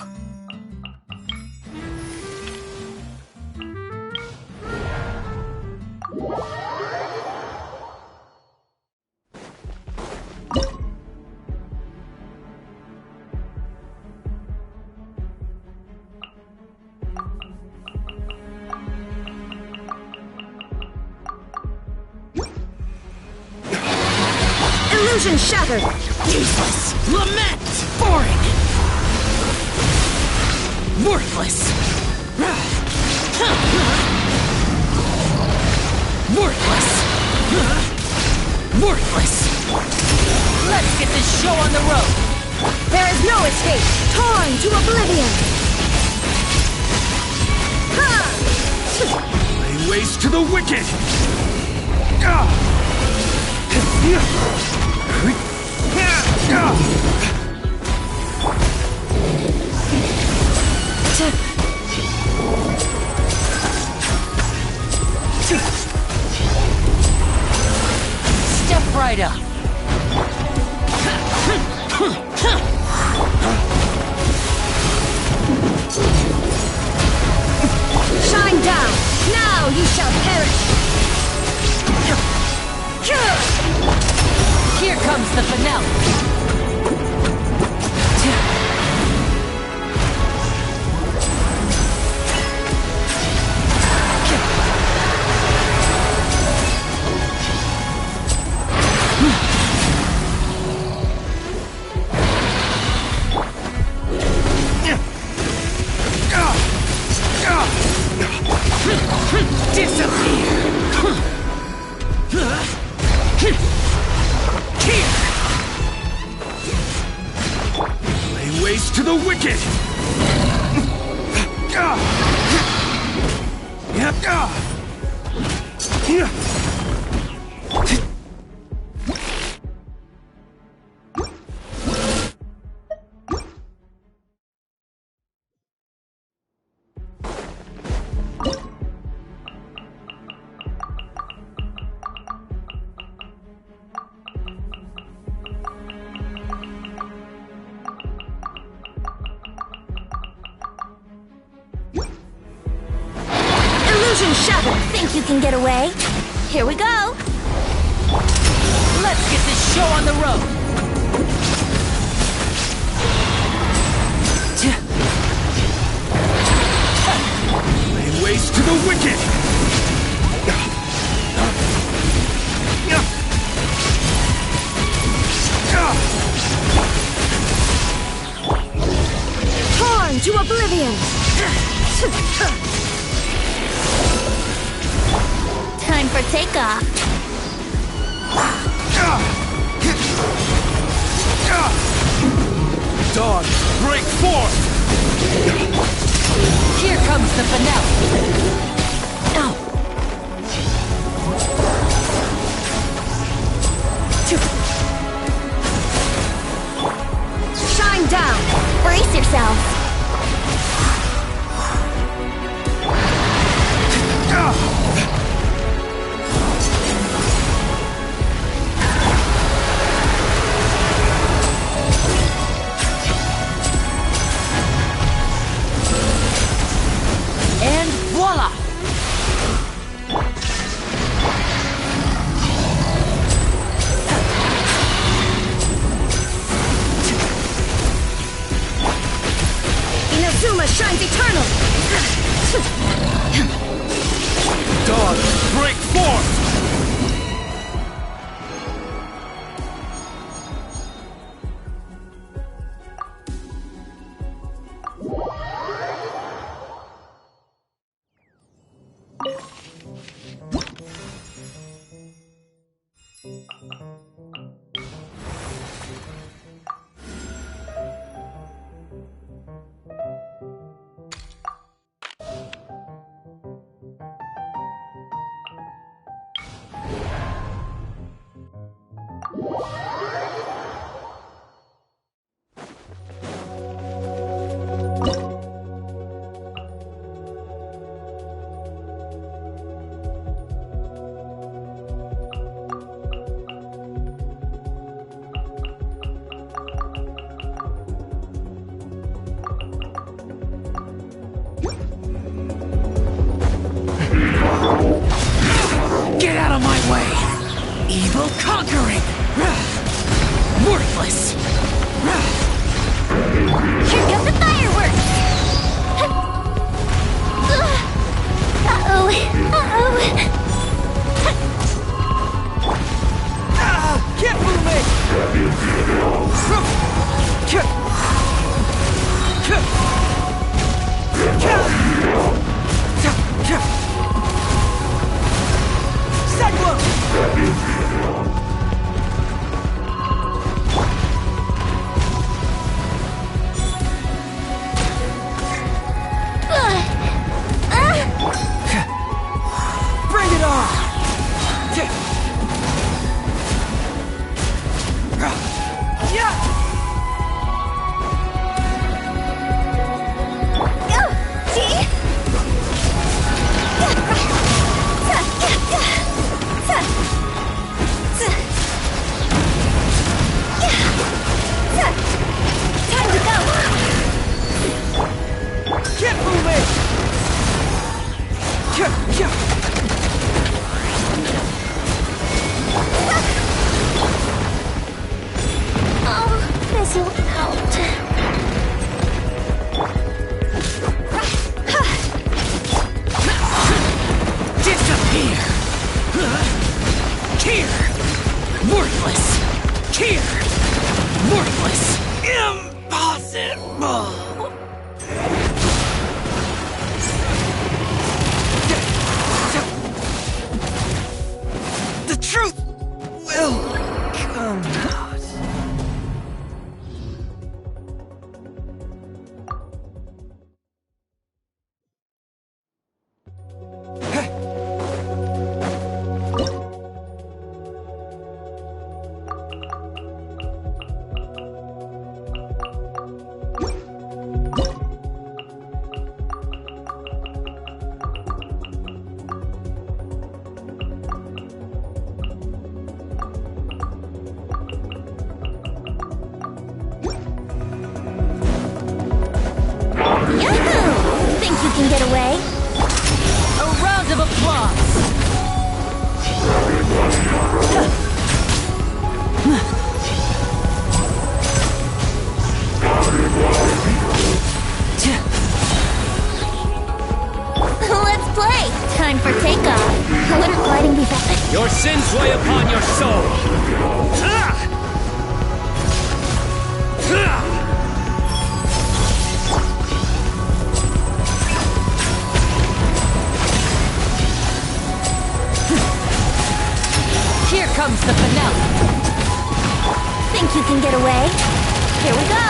Illusion shattered! Useless! Lament! Boring! Worthless! Worthless! Worthless! Let's get this show on the road! There is no escape! Torn to oblivion! Lay waste to the wicked! Step right up. Shine down! Now you shall perish! Here comes the finale. Lay waste to the wicked! Illusion shattered! Think you can get away? Here we go! Let's get this show on the road. Lay waste to the wicked! Torn to oblivion! Time for takeoff. Dawn, break forth! Here comes the finale. Shine down! Brace yourselves. And voila! Dog, break forth! Get out of my way! Evil conquering! Worthless! Here come the fireworks! Uh-oh! Uh-oh! Can't move me! Cyclone! Bring it on! Time to go! Can't move it! Oh, this'll out. Disappear! Here! Worthless! Here! Worthless! Impossible! The truth will come out. Think you can get away? A round of applause! Let's play! Time for takeoff. Wouldn't gliding be better? Your sins weigh upon your soul. Here comes the finale. Think you can get away? Here we go!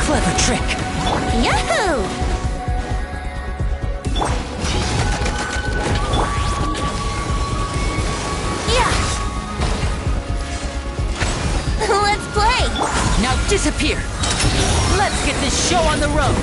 Clever trick. Yahoo! Yeah! Let's play! Now disappear. Let's get this show on the road.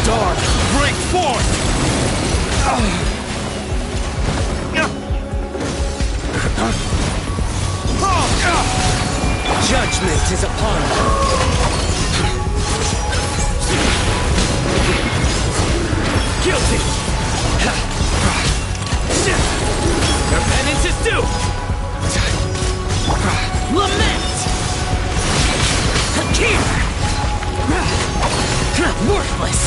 Dark, break forth! Judgment is upon you. Guilty! Your penance is due! Lament! Here! Worthless!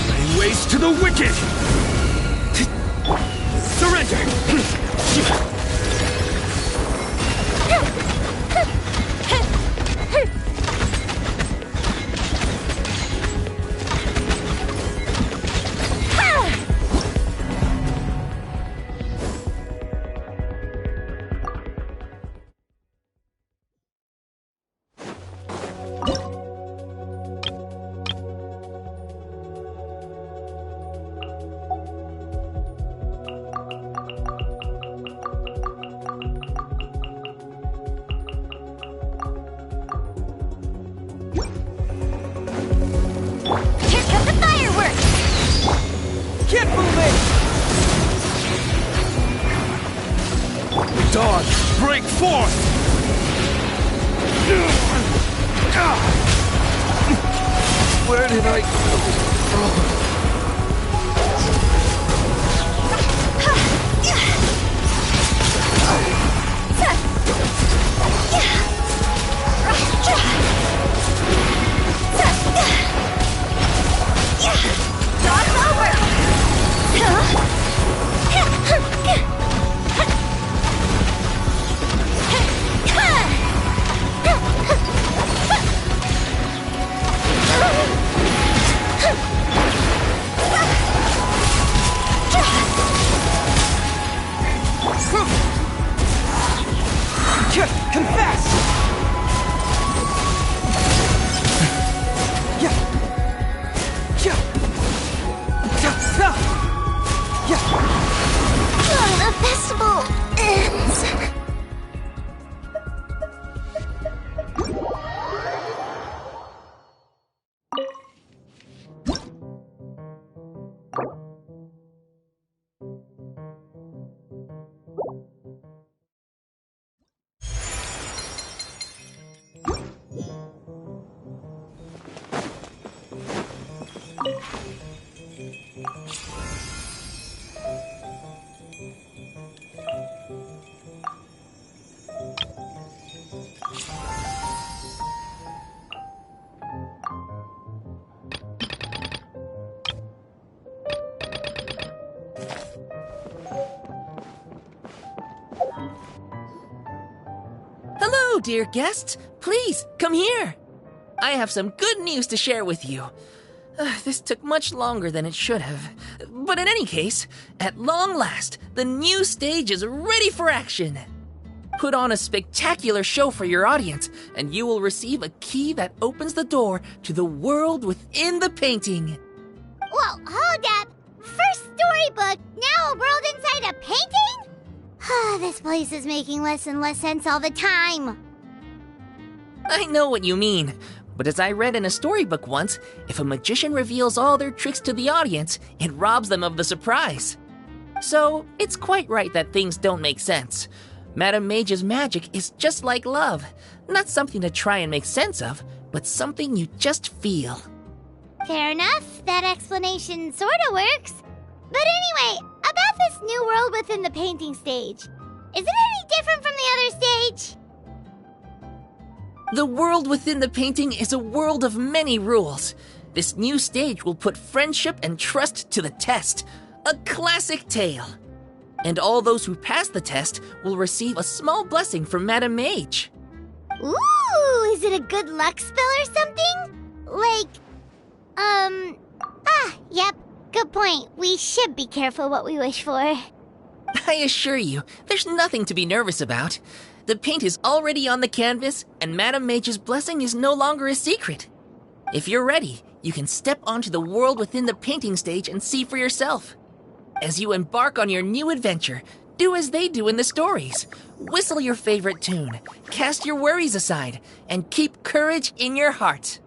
Laying waste to the wicked! Surrender! Dawn, break forth! Where did I go? Hello, dear guests. Please, come here. I have some good news to share with you. This took much longer than it should have. But in any case, at long last, the new stage is ready for action. Put on a spectacular show for your audience, and you will receive a key that opens the door to the world within the painting. Whoa, hold up! First storybook, now a world inside a painting? This place is making less and less sense all the time. I know what you mean, but as I read in a storybook once, if a magician reveals all their tricks to the audience, it robs them of the surprise. So, it's quite right that things don't make sense. Madame Mage's magic is just like love. Not something to try and make sense of, but something you just feel. Fair enough. That explanation sorta works. But anyway, about this new world within the painting stage. Is it any different from the other stage? The world within the painting is a world of many rules. This new stage will put friendship and trust to the test. A classic tale. And all those who pass the test will receive a small blessing from Madame Mage. Ooh, is it a good luck spell or something? Yep, good point. We should be careful what we wish for. I assure you, there's nothing to be nervous about. The paint is already on the canvas, and Madame Mage's blessing is no longer a secret. If you're ready, you can step onto the world within the painting stage and see for yourself. As you embark on your new adventure, do as they do in the stories. Whistle your favorite tune, cast your worries aside, and keep courage in your heart.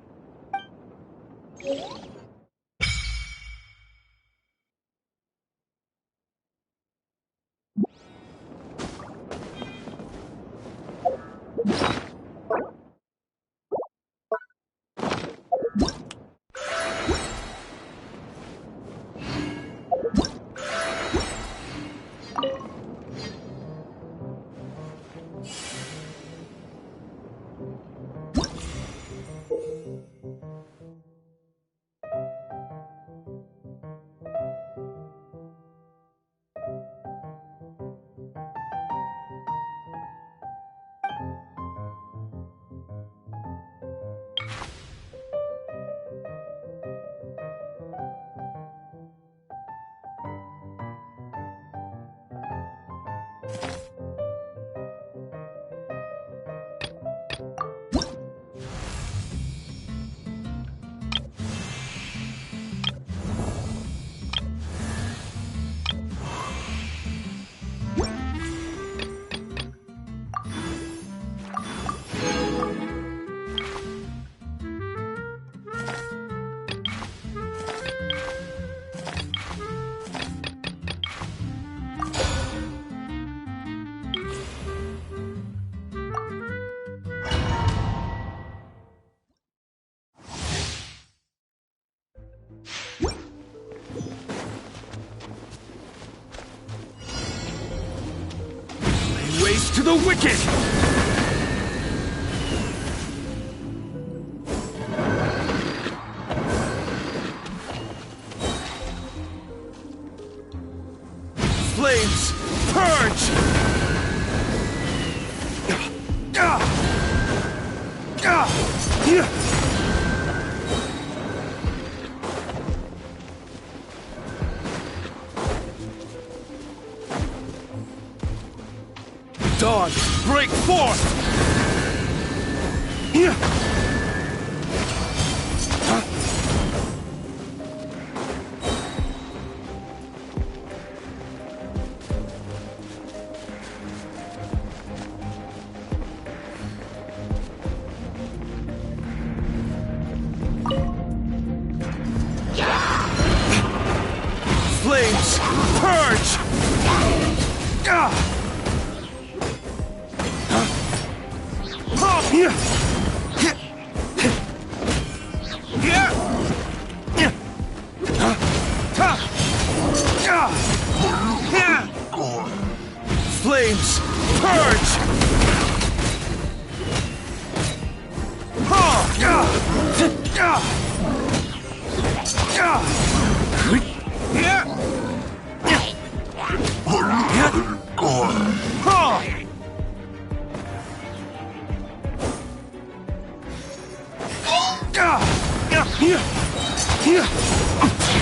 Ways to the wicked! Flames, purge! Dawn, break forth! Flames, purge! Flames, purge!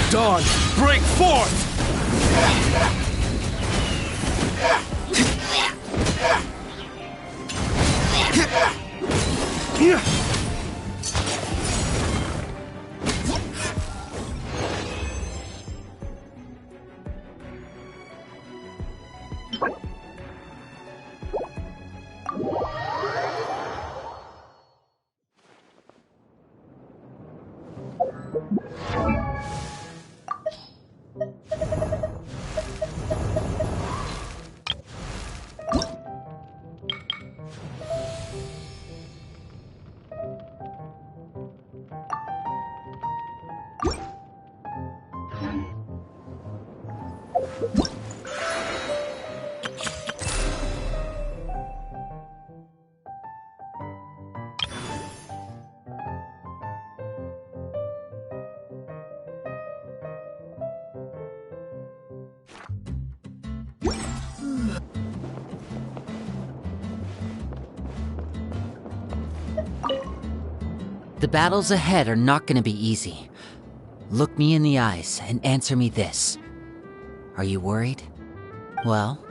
Dawn, break forth! The battles ahead are not gonna be easy. Look me in the eyes and answer me this. Are you worried? Well,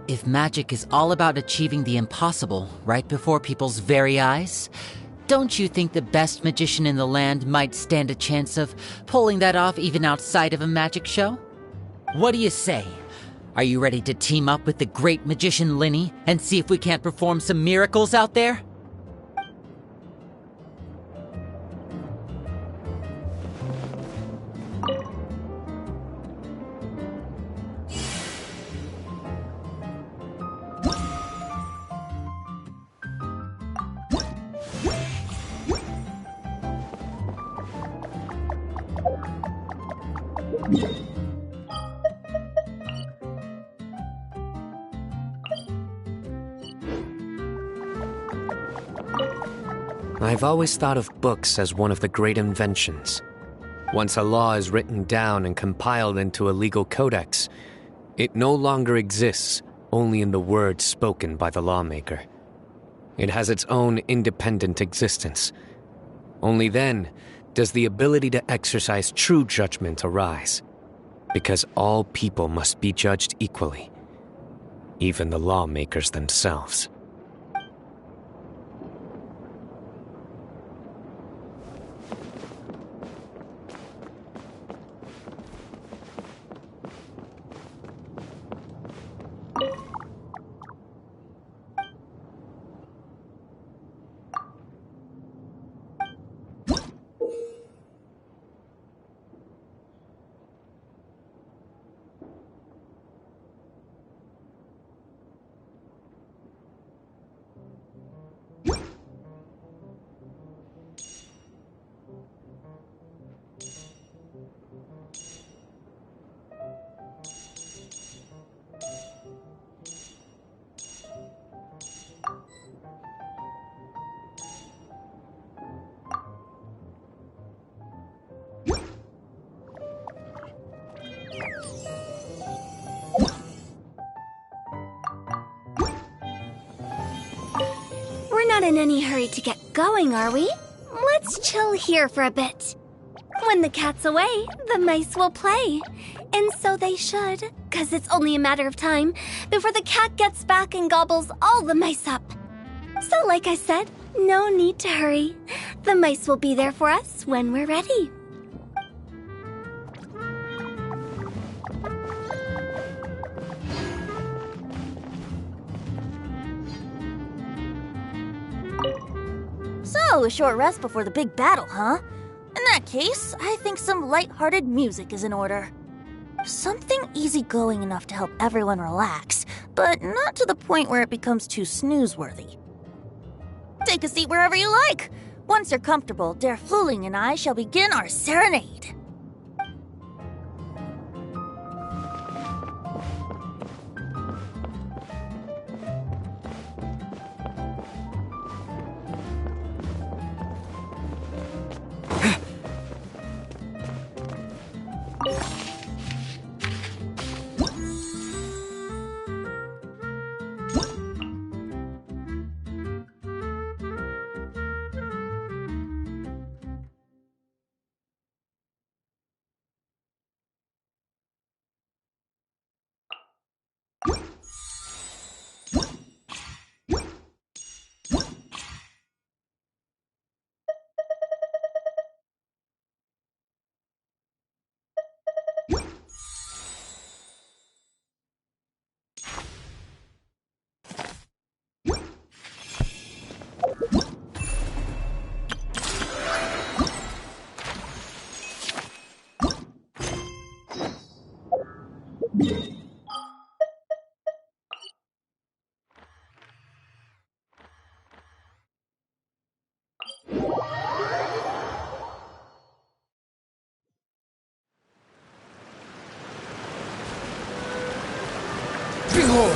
if magic is all about achieving the impossible right before people's very eyes, don't you think the best magician in the land might stand a chance of pulling that off even outside of a magic show? What do you say? Are you ready to team up with the great magician Linny and see if we can't perform some miracles out there? I've always thought of books as one of the great inventions. Once a law is written down and compiled into a legal codex, it no longer exists only in the words spoken by the lawmaker. It has its own independent existence. Only then does the ability to exercise true judgment arise, because all people must be judged equally, even the lawmakers themselves. We're not in any hurry to get going, are we? Let's chill here for a bit. When the cat's away, the mice will play. And so they should, 'cause it's only a matter of time before the cat gets back and gobbles all the mice up. So like I said, no need to hurry. The mice will be there for us when we're ready. So, a short rest before the big battle, huh? In that case, I think some light-hearted music is in order. Something easygoing enough to help everyone relax, but not to the point where it becomes too snooze-worthy. Take a seat wherever you like. Once you're comfortable, Der Fluling and I shall begin our serenade. Behold!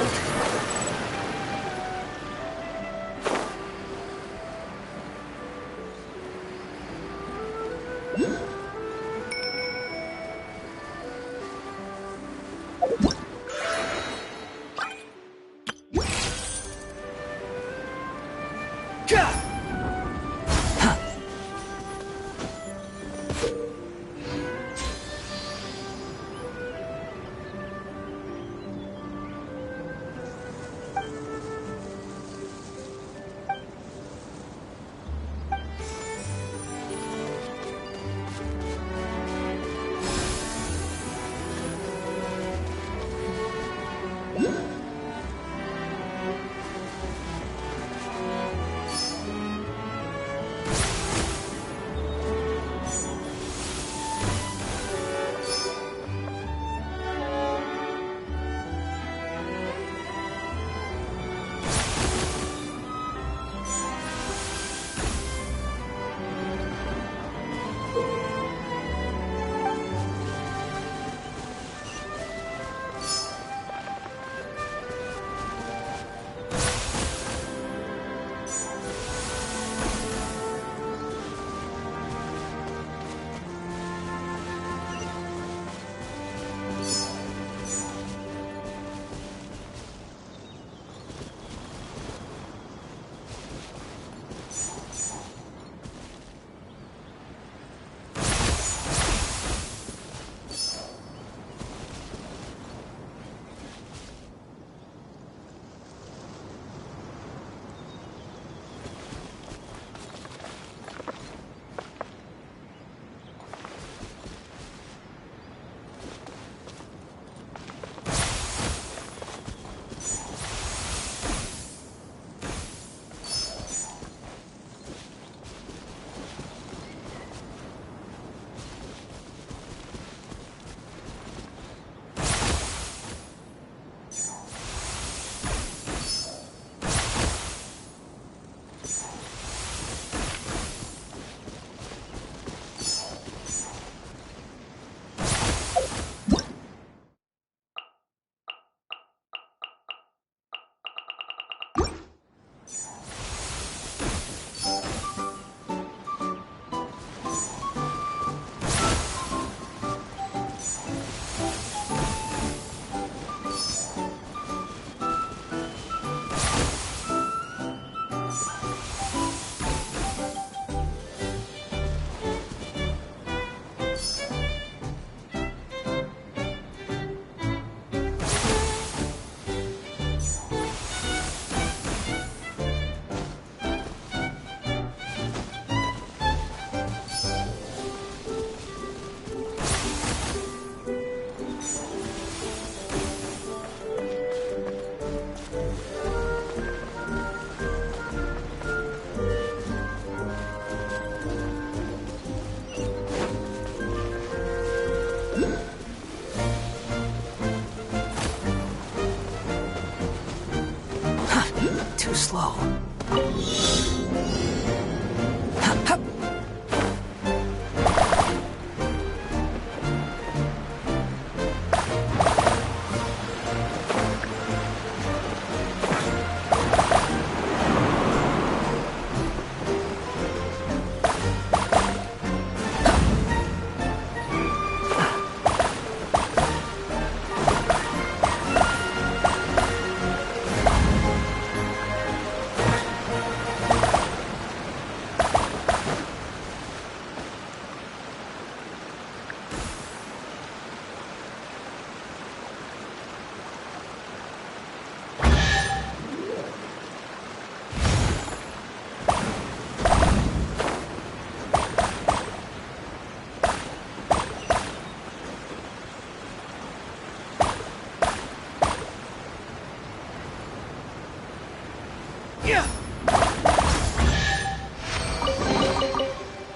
slow.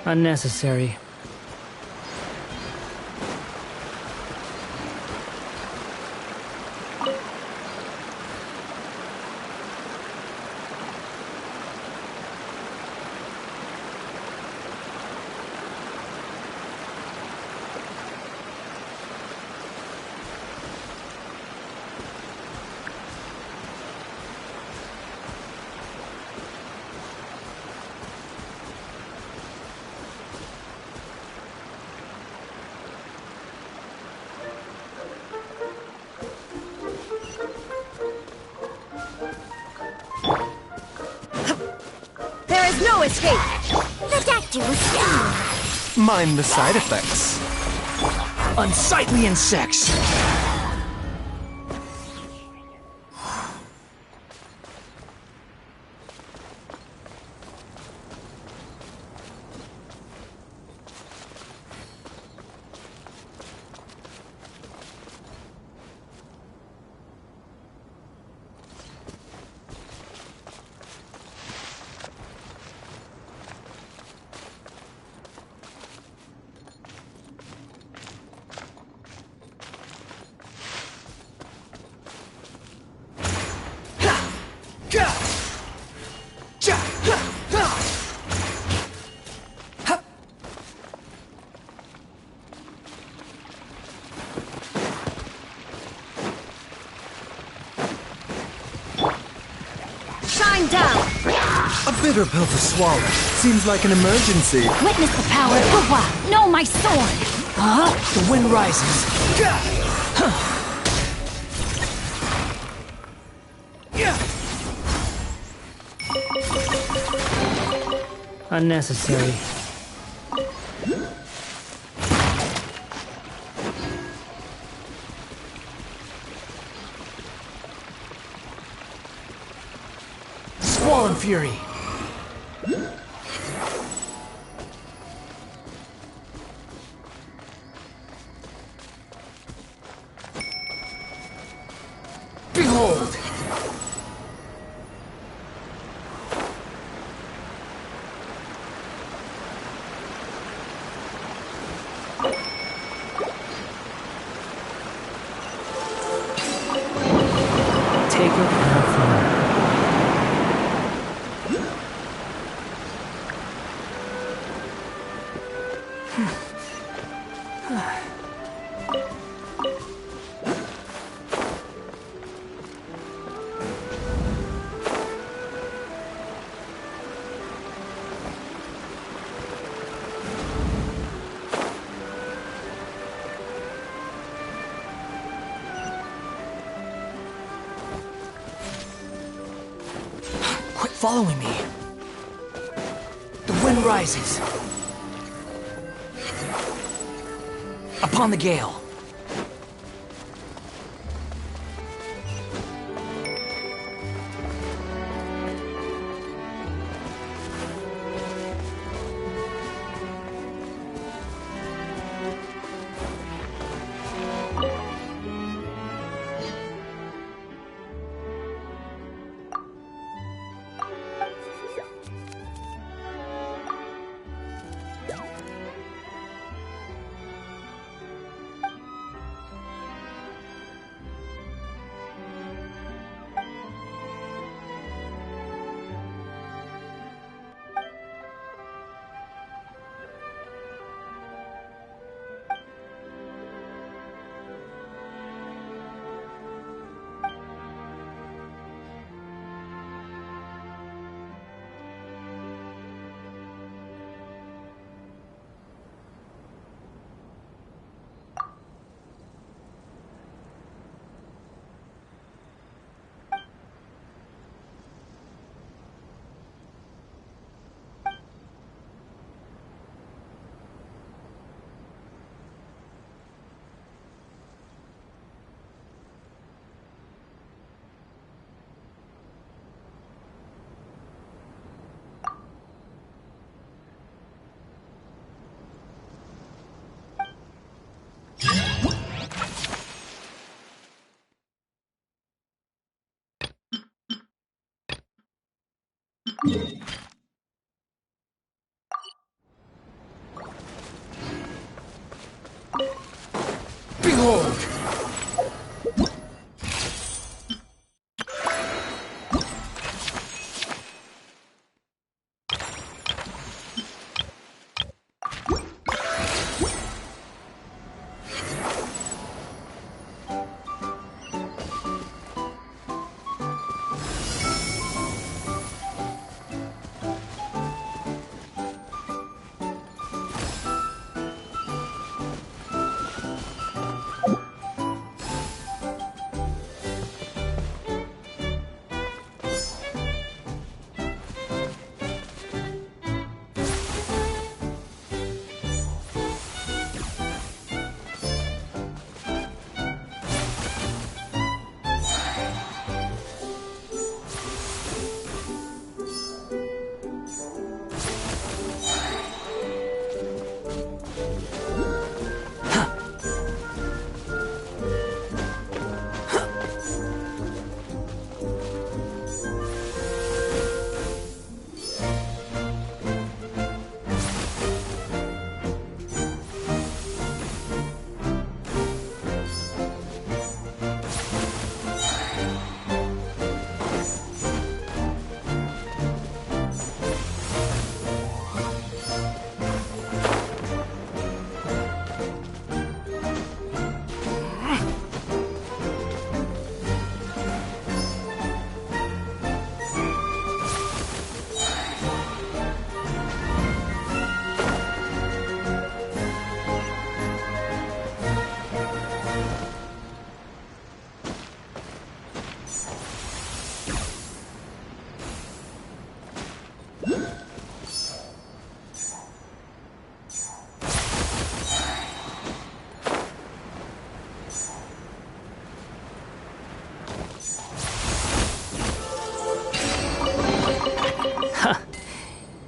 Unnecessary. There is no escape! The doctor was saying. Mind the side effects. Unsightly insects! Shine down! A bitter pill to swallow. Seems like an emergency. Witness the power of Gugwa! Know my sword! The wind rises. Unnecessary. Swollen Fury. Behold! Take it and have fun. Quit following me. The wind rises. Upon the gale. Behold!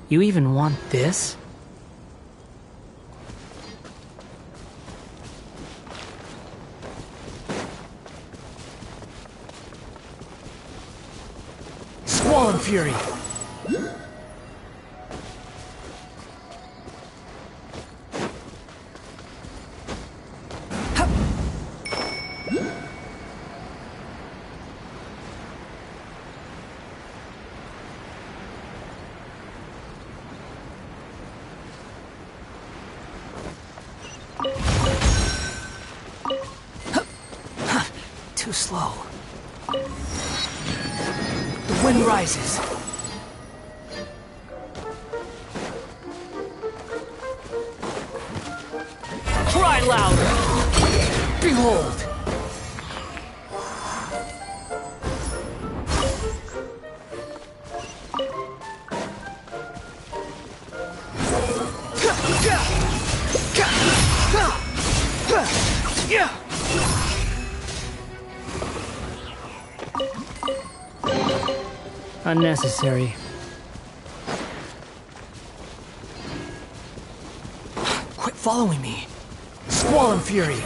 You even want this? Squall Fury! Too slow. The wind rises. Cry louder! Behold! Unnecessary. Quit following me. Squall and Fury!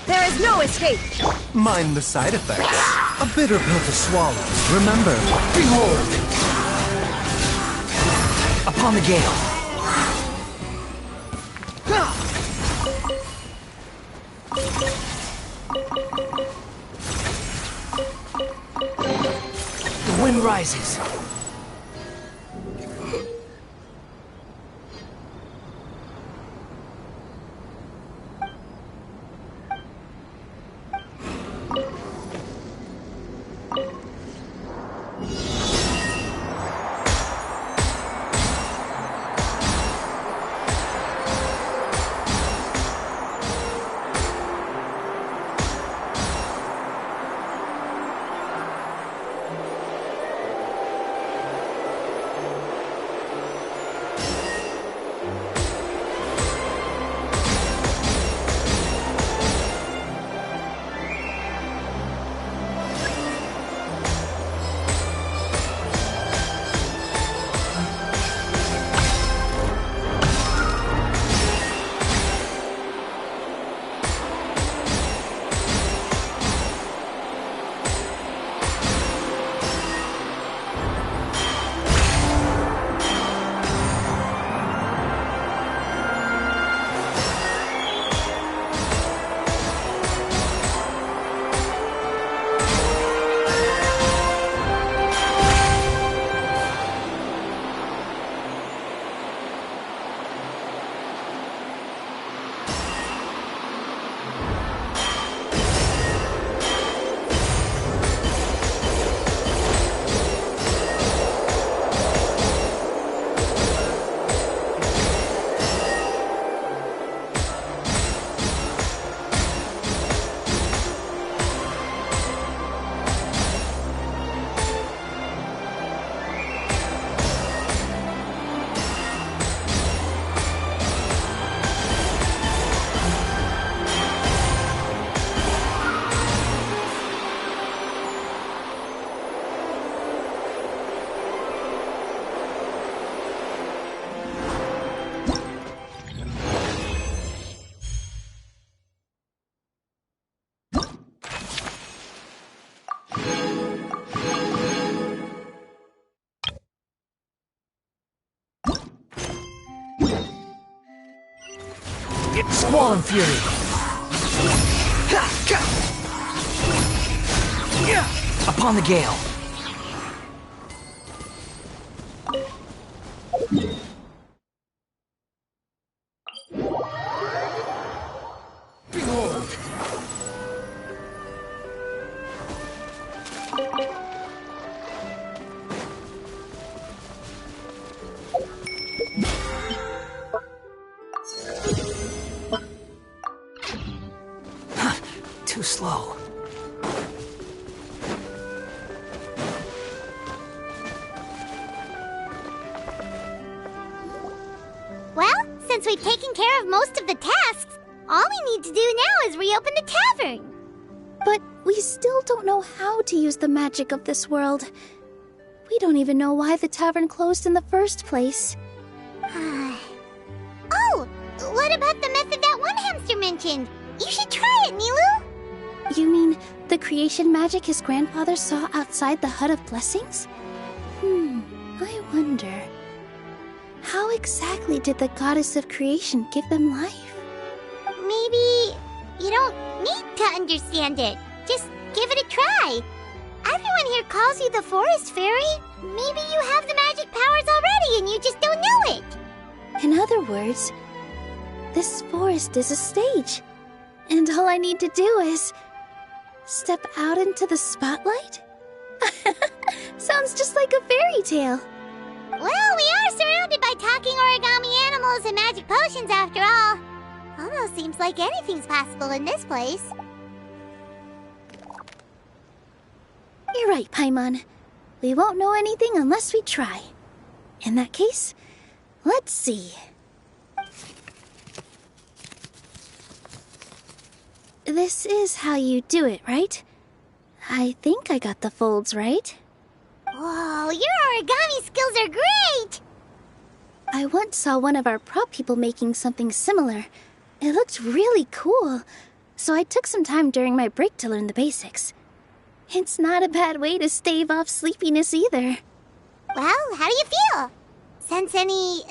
There is no escape! Mind the side effects. A bitter pill to swallow. Remember, Behold! Upon the gale. The wind rises. Squall and Fury. Upon the gale. Behold. Too slow. Well, since we've taken care of most of the tasks, all we need to do now is reopen the tavern. But we still don't know how to use the magic of this world. We don't even know why the tavern closed in the first place. Oh, what about the method that one hamster mentioned? You should try it, Nilu. You mean the creation magic his grandfather saw outside the Hut of Blessings? I wonder. How exactly did the goddess of creation give them life? Maybe you don't need to understand it. Just give it a try. Everyone here calls you the Forest Fairy. Maybe you have the magic powers already and you just don't know it. In other words, this forest is a stage. And all I need to do is step out into the spotlight? Sounds just like a fairy tale. Well, we are surrounded by talking origami animals and magic potions after all. Almost seems like anything's possible in this place. You're right, Paimon. We won't know anything unless we try. In that case, let's see. This is how you do it, right? I think I got the folds right. Whoa, your origami skills are great! I once saw one of our prop people making something similar. It looked really cool, so I took some time during my break to learn the basics. It's not a bad way to stave off sleepiness either. Well, how do you feel? Sense any,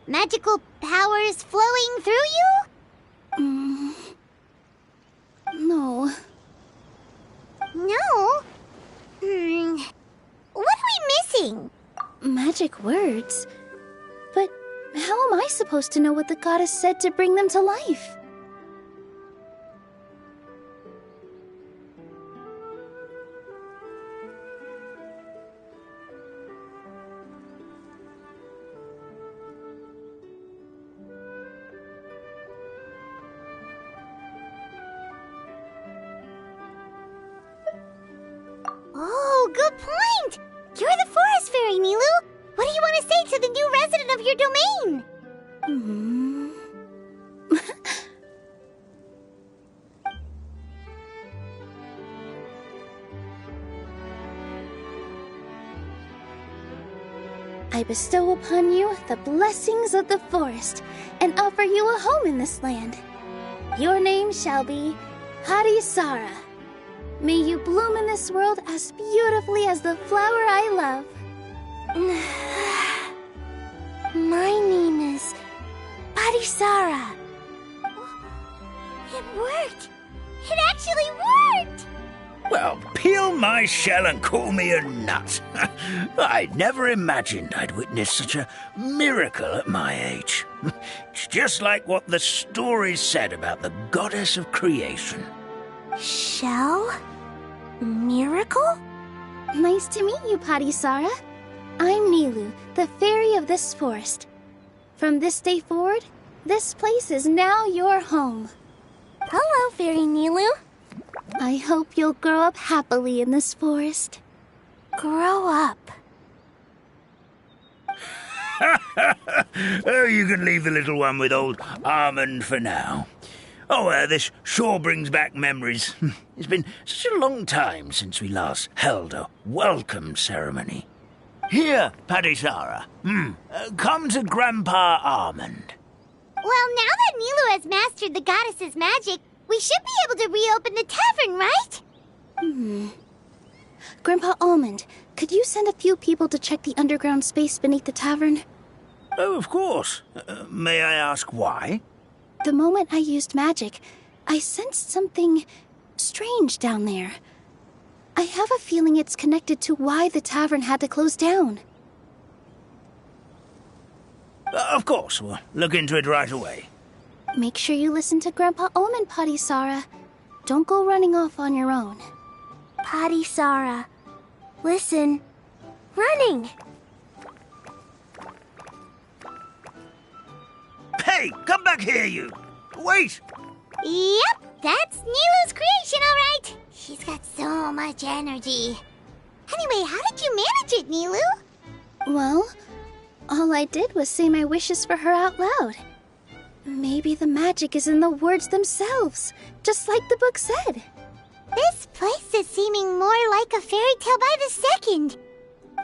magical powers flowing through you? No. No? What are we missing? Magic words? But how am I supposed to know what the goddess said to bring them to life? Oh, good point! You're the Forest Fairy, Nilu! What do you want to say to the new resident of your domain? I bestow upon you the blessings of the forest and offer you a home in this land. Your name shall be Harisara. May you bloom in this world as beautifully as the flower I love. My name is Harisara. It worked! It actually worked! Well, peel my shell and call me a nut. I'd never imagined I'd witness such a miracle at my age. It's just like what the stories said about the goddess of creation. Shell? Miracle? Nice to meet you, Harisara. I'm Nilu, the fairy of this forest. From this day forward, this place is now your home. Hello, Fairy Nilu. I hope you'll grow up happily in this forest. Grow up? Oh, you can leave the little one with old Almond for now. Oh, this sure brings back memories. It's been such a long time since we last held a welcome ceremony. Here, Harisara. Come to Grandpa Almond. Well, now that Nilu has mastered the goddess's magic, we should be able to reopen the tavern, right? Grandpa Almond, could you send a few people to check the underground space beneath the tavern? Oh, of course. May I ask why? The moment I used magic, I sensed something strange down there. I have a feeling it's connected to why the tavern had to close down. Of course, we'll look into it right away. Make sure you listen to Grandpa Omen, Potty Sara. Don't go running off on your own. Potty Sara. Listen. Running! Hey, come back here, you! Wait! Yep, that's Nilu's creation, all right. She's got so much energy. Anyway, how did you manage it, Nilu? Well, all I did was say my wishes for her out loud. Maybe the magic is in the words themselves, just like the book said. This place is seeming more like a fairy tale by the second.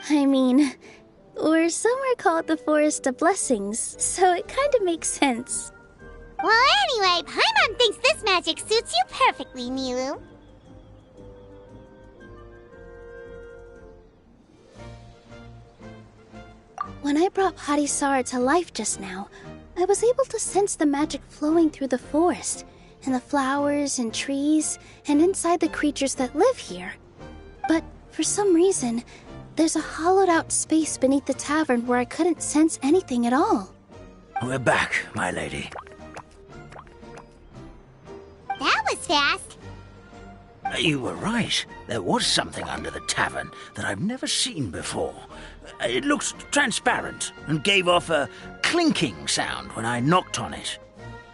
I mean, we're somewhere called the Forest of Blessings, so it kind of makes sense. Well, anyway, Paimon thinks this magic suits you perfectly, Nilu. When I brought Potty Sara to life just now, I was able to sense the magic flowing through the forest, and the flowers and trees, and inside the creatures that live here. But for some reason, there's a hollowed-out space beneath the tavern where I couldn't sense anything at all. We're back, my lady. That was fast. You were right. There was something under the tavern that I've never seen before. It looked transparent and gave off a clinking sound when I knocked on it.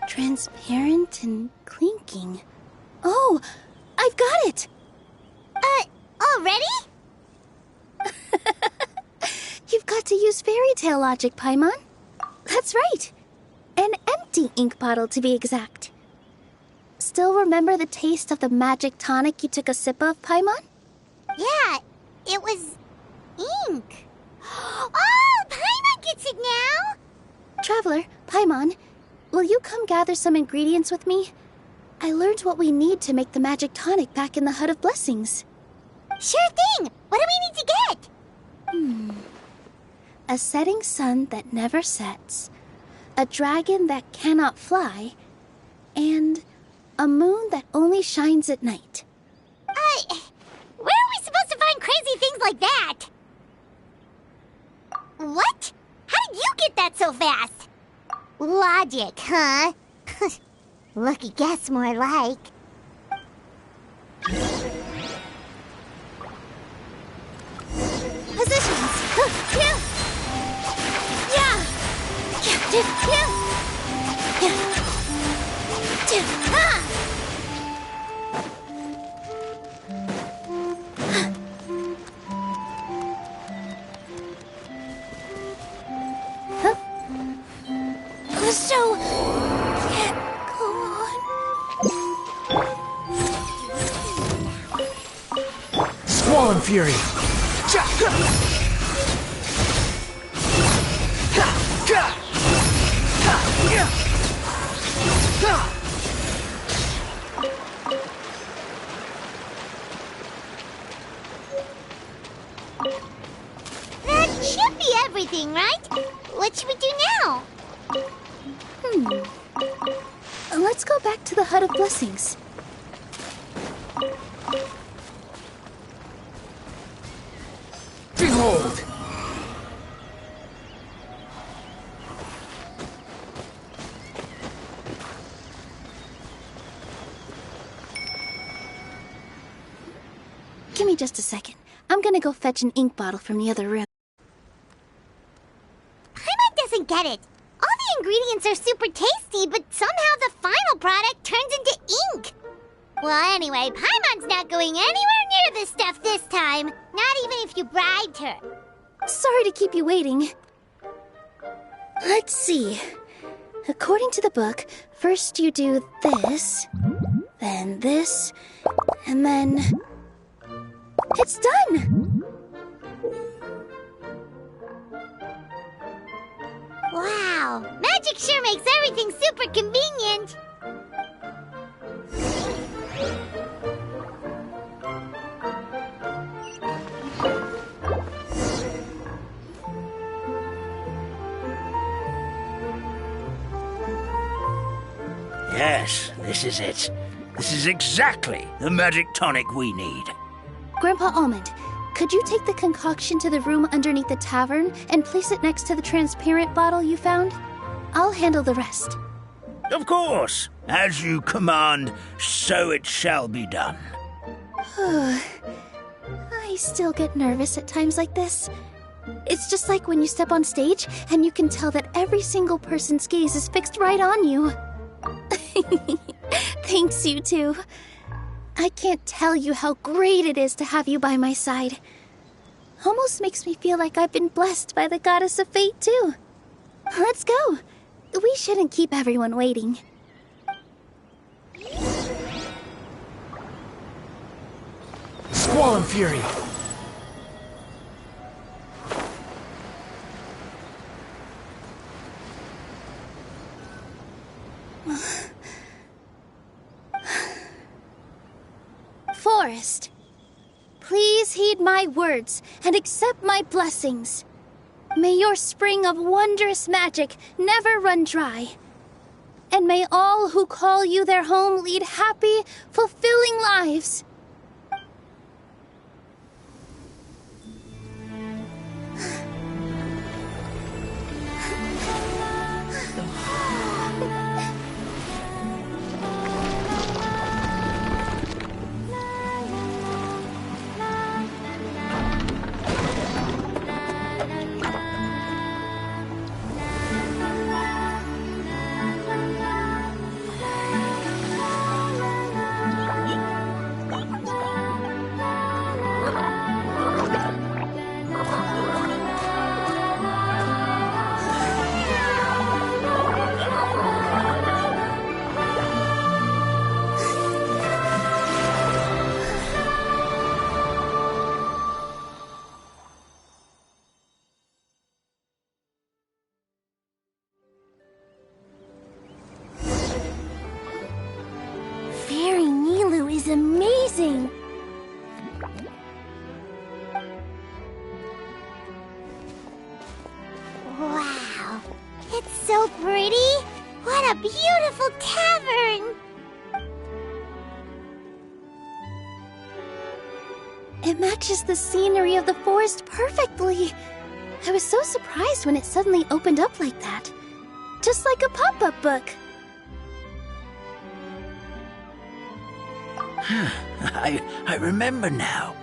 Transparent and clinking. Oh, I've got it! Already? You've got to use fairy tale logic, Paimon. That's right. An empty ink bottle, to be exact. Still remember the taste of the magic tonic you took a sip of, Paimon? Yeah, it was ink. Oh, Paimon gets it now! Traveler, Paimon, will you come gather some ingredients with me? I learned what we need to make the magic tonic back in the Hut of Blessings. Sure thing! What do we need to get? A setting sun that never sets, a dragon that cannot fly, and a moon that only shines at night. Where are we supposed to find crazy things like that? What? How did you get that so fast? Logic, huh? Lucky guess, more like. Positions. Yeah. So can't go on. Squall and Fury! That should be everything, right? What should we do now? Let's go back to the Hut of Blessings. Behold! Give me just a second. I'm gonna go fetch an ink bottle from the other room. Paimon doesn't get it. All the ingredients are super tasty, but somehow the final product turns into ink. Well, anyway, Paimon's not going anywhere near this stuff this time. Not even if you bribed her. Sorry to keep you waiting. Let's see. According to the book, first you do this, then this, and then... It's done! Wow, magic sure makes everything super convenient. Yes, this is it. This is exactly the magic tonic we need. Grandpa Almond, could you take the concoction to the room underneath the tavern and place it next to the transparent bottle you found? I'll handle the rest. Of course. As you command, so it shall be done. I still get nervous at times like this. It's just like when you step on stage and you can tell that every single person's gaze is fixed right on you. Thanks, you two. I can't tell you how great it is to have you by my side. Almost makes me feel like I've been blessed by the Goddess of Fate, too. Let's go. We shouldn't keep everyone waiting. Squall and Fury! Forest, please heed my words and accept my blessings. May your spring of wondrous magic never run dry. And may all who call you their home lead happy, fulfilling lives. Fairy Nilu is amazing! Wow, it's so pretty! What a beautiful tavern! It matches the scenery of the forest perfectly. I was so surprised when it suddenly opened up like that. Just like a pop-up book. I remember now.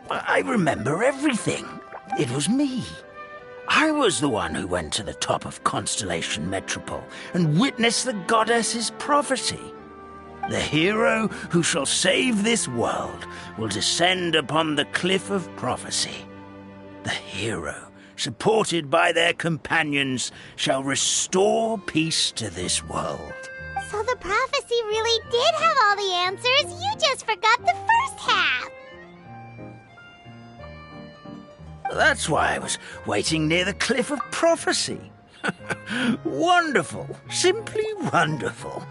I remember everything. It was me. I was the one who went to the top of Constellation Metropole and witnessed the goddess's prophecy. The hero who shall save this world will descend upon the cliff of prophecy. The hero, supported by their companions, shall restore peace to this world. So the prophecy really did have all the answers. You just forgot the first half. That's why I was waiting near the cliff of prophecy. Wonderful. Simply wonderful.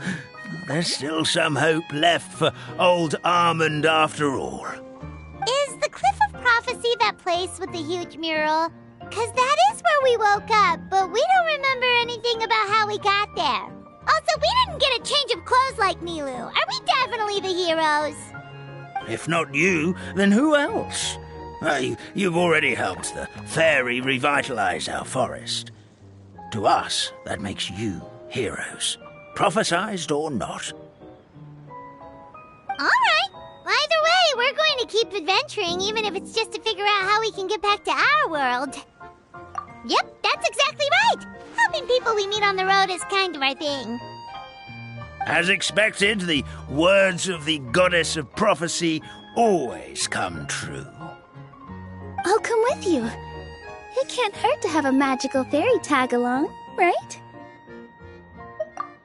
There's still some hope left for old Armand after all. Is the Cliff of Prophecy that place with the huge mural? 'Cause that is where we woke up, but we don't remember anything about how we got there. Also, we didn't get a change of clothes like Nilu. Are we definitely the heroes? If not you, then who else? You've already helped the fairy revitalize our forest. To us, that makes you heroes, prophesized or not. All right. Either way, we're going to keep adventuring, even if it's just to figure out how we can get back to our world. Yep, that's exactly right. Helping people we meet on the road is kind of our thing. As expected, the words of the goddess of prophecy always come true. I'll come with you. It can't hurt to have a magical fairy tag along, right?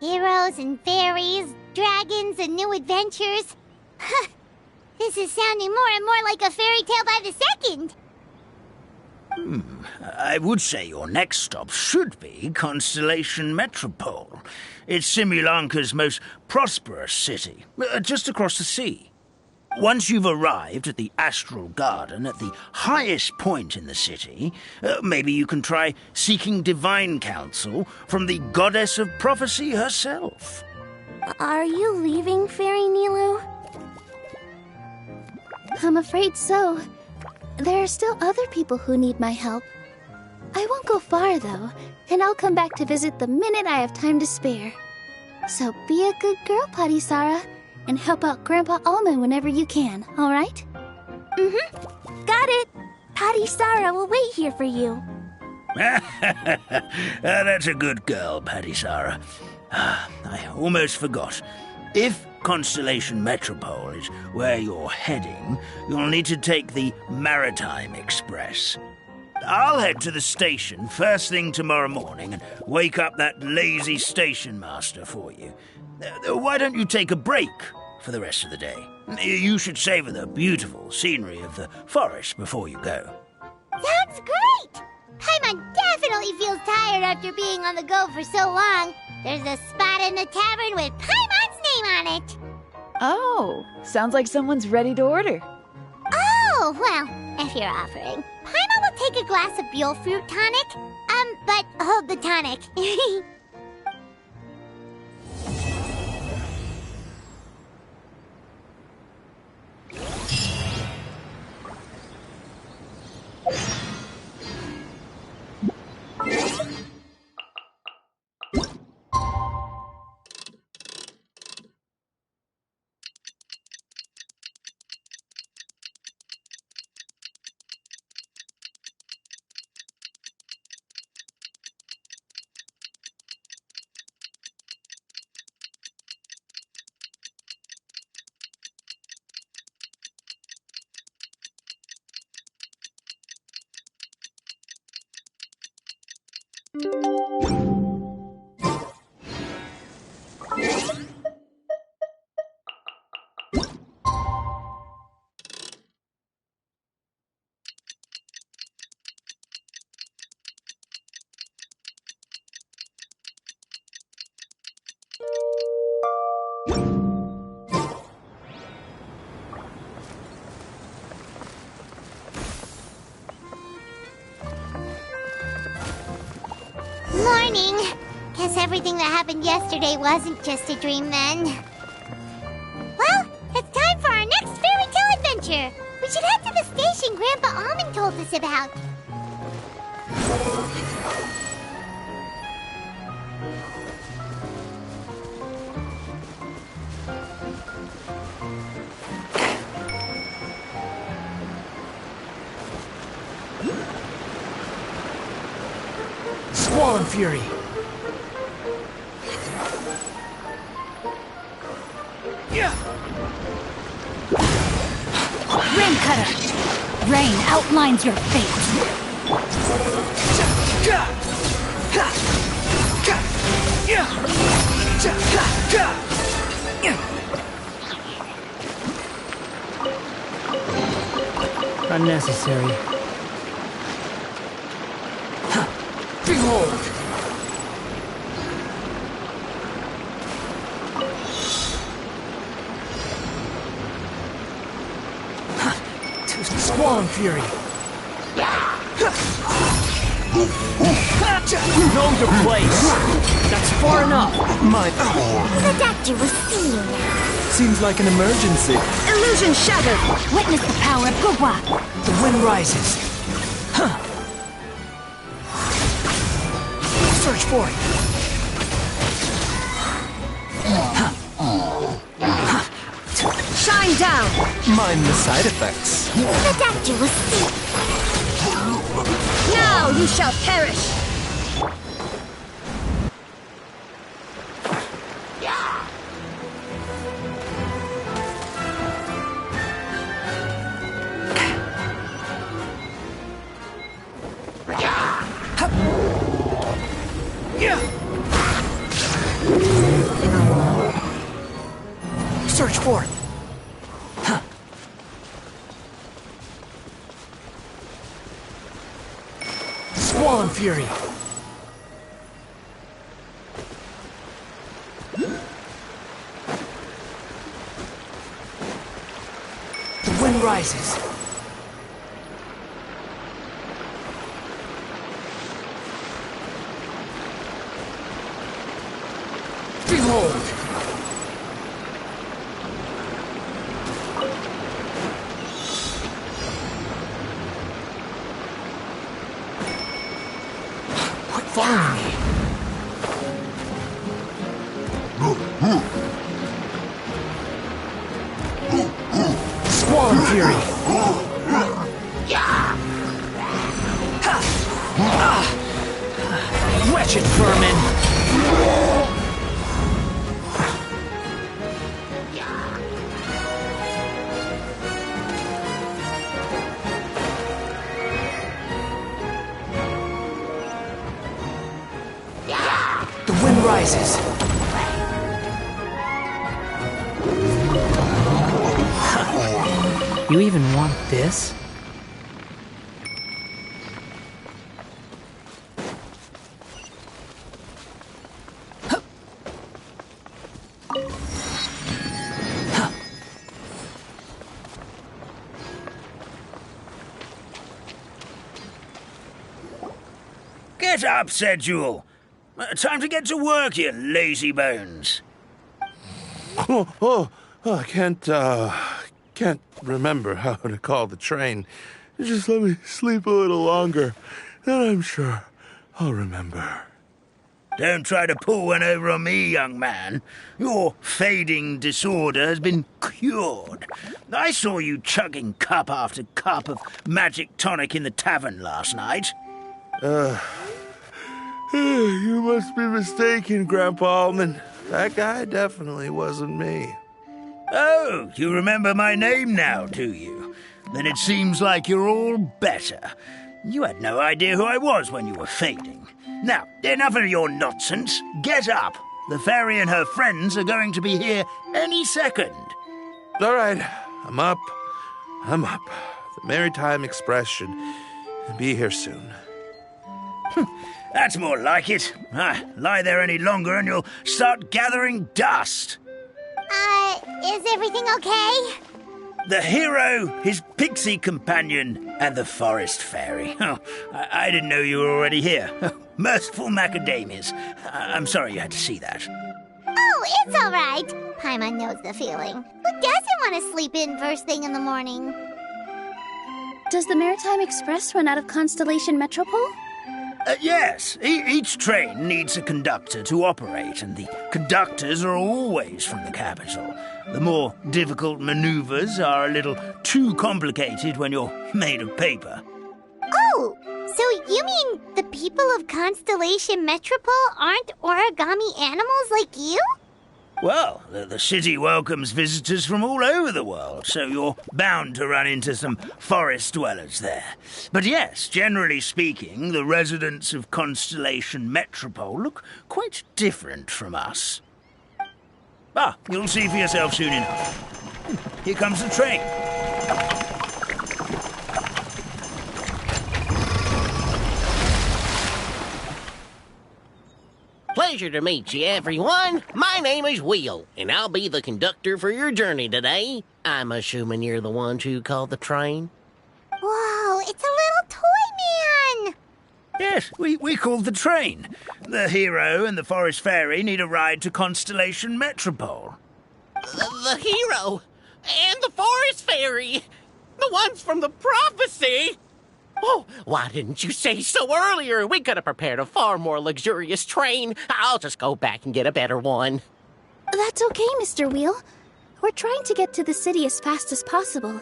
Heroes and fairies, dragons and new adventures. This is sounding more and more like a fairy tale by the second. I would say your next stop should be Constellation Metropole. It's Simulanka's most prosperous city, just across the sea. Once you've arrived at the Astral Garden at the highest point in the city, maybe you can try seeking divine counsel from the Goddess of Prophecy herself. Are you leaving, Fairy Nilu? I'm afraid so. There are still other people who need my help. I won't go far, though, and I'll come back to visit the minute I have time to spare. So be a good girl, Patisara, and help out Grandpa Almond whenever you can, alright? Mm-hmm. Got it! Patisara will wait here for you. That's a good girl, Patisara. I almost forgot. If Constellation Metropole is where you're heading, you'll need to take the Maritime Express. I'll head to the station first thing tomorrow morning and wake up that lazy station master for you. Why don't you take a break for the rest of the day? You should savor the beautiful scenery of the forest before you go. Sounds great! Paimon definitely feels tired after being on the go for so long. There's a spot in the tavern with Paimon's name on it. Oh, sounds like someone's ready to order. Oh, well, if you're offering, Paimon will take a glass of Buell fruit tonic. But hold the tonic. Morning. Guess everything that happened yesterday wasn't just a dream then. Well, it's time for our next fairy tale adventure. We should head to the station Grandpa Almond told us about. Squall Fury! Rain Cutter! Rain outlines your fate! Unnecessary. Behold! Squall Fury! Know your place! That's far enough! The doctor will see you now. Seems like an emergency. Illusion shattered! Witness the power of Gugwa! The wind rises. Search for it. Shine down! Mind the side effects. The doctor will see. Now you shall perish! Search for it. Squall Fury. The wind rises. Behold! Follow me. Squall and Fury. Wretched vermin. The wind rises. You even want this? Get up, said Jewel. Time to get to work, you lazy bones. I can't remember how to call the train. Just let me sleep a little longer, then I'm sure I'll remember. Don't try to pull one over on me, young man. Your fading disorder has been cured. I saw you chugging cup after cup of magic tonic in the tavern last night. You must be mistaken, Grandpa Allman. That guy definitely wasn't me. Oh, you remember my name now, do you? Then it seems like you're all better. You had no idea who I was when you were fading. Now, enough of your nonsense. Get up. The fairy and her friends are going to be here any second. All right, I'm up. The Maritime Express should be here soon. That's more like it. Lie there any longer and you'll start gathering dust. Is everything okay? The hero, his pixie companion, and the forest fairy. Oh, I didn't know you were already here. Merciful macadamias. I'm sorry you had to see that. Oh, it's all right. Paimon knows the feeling. Who doesn't want to sleep in first thing in the morning? Does the Maritime Express run out of Constellation Metropole? Yes. Each train needs a conductor to operate, and the conductors are always from the capital. The more difficult maneuvers are a little too complicated when you're made of paper. Oh, so you mean the people of Constellation Metropole aren't origami animals like you? Well, the city welcomes visitors from all over the world, so you're bound to run into some forest dwellers there. But yes, generally speaking, the residents of Constellation Metropole look quite different from us. You'll see for yourself soon enough. Here comes the train. Pleasure to meet you, everyone. My name is Will, and I'll be the conductor for your journey today. I'm assuming you're the ones who called the train? Whoa, it's a little toy man! Yes, we called the train. The hero and the forest fairy need a ride to Constellation Metropole. The hero and the forest fairy, the ones from the prophecy. Oh, why didn't you say so earlier? We could have prepared a far more luxurious train. I'll just go back and get a better one. That's okay, Mr. Wheel. We're trying to get to the city as fast as possible.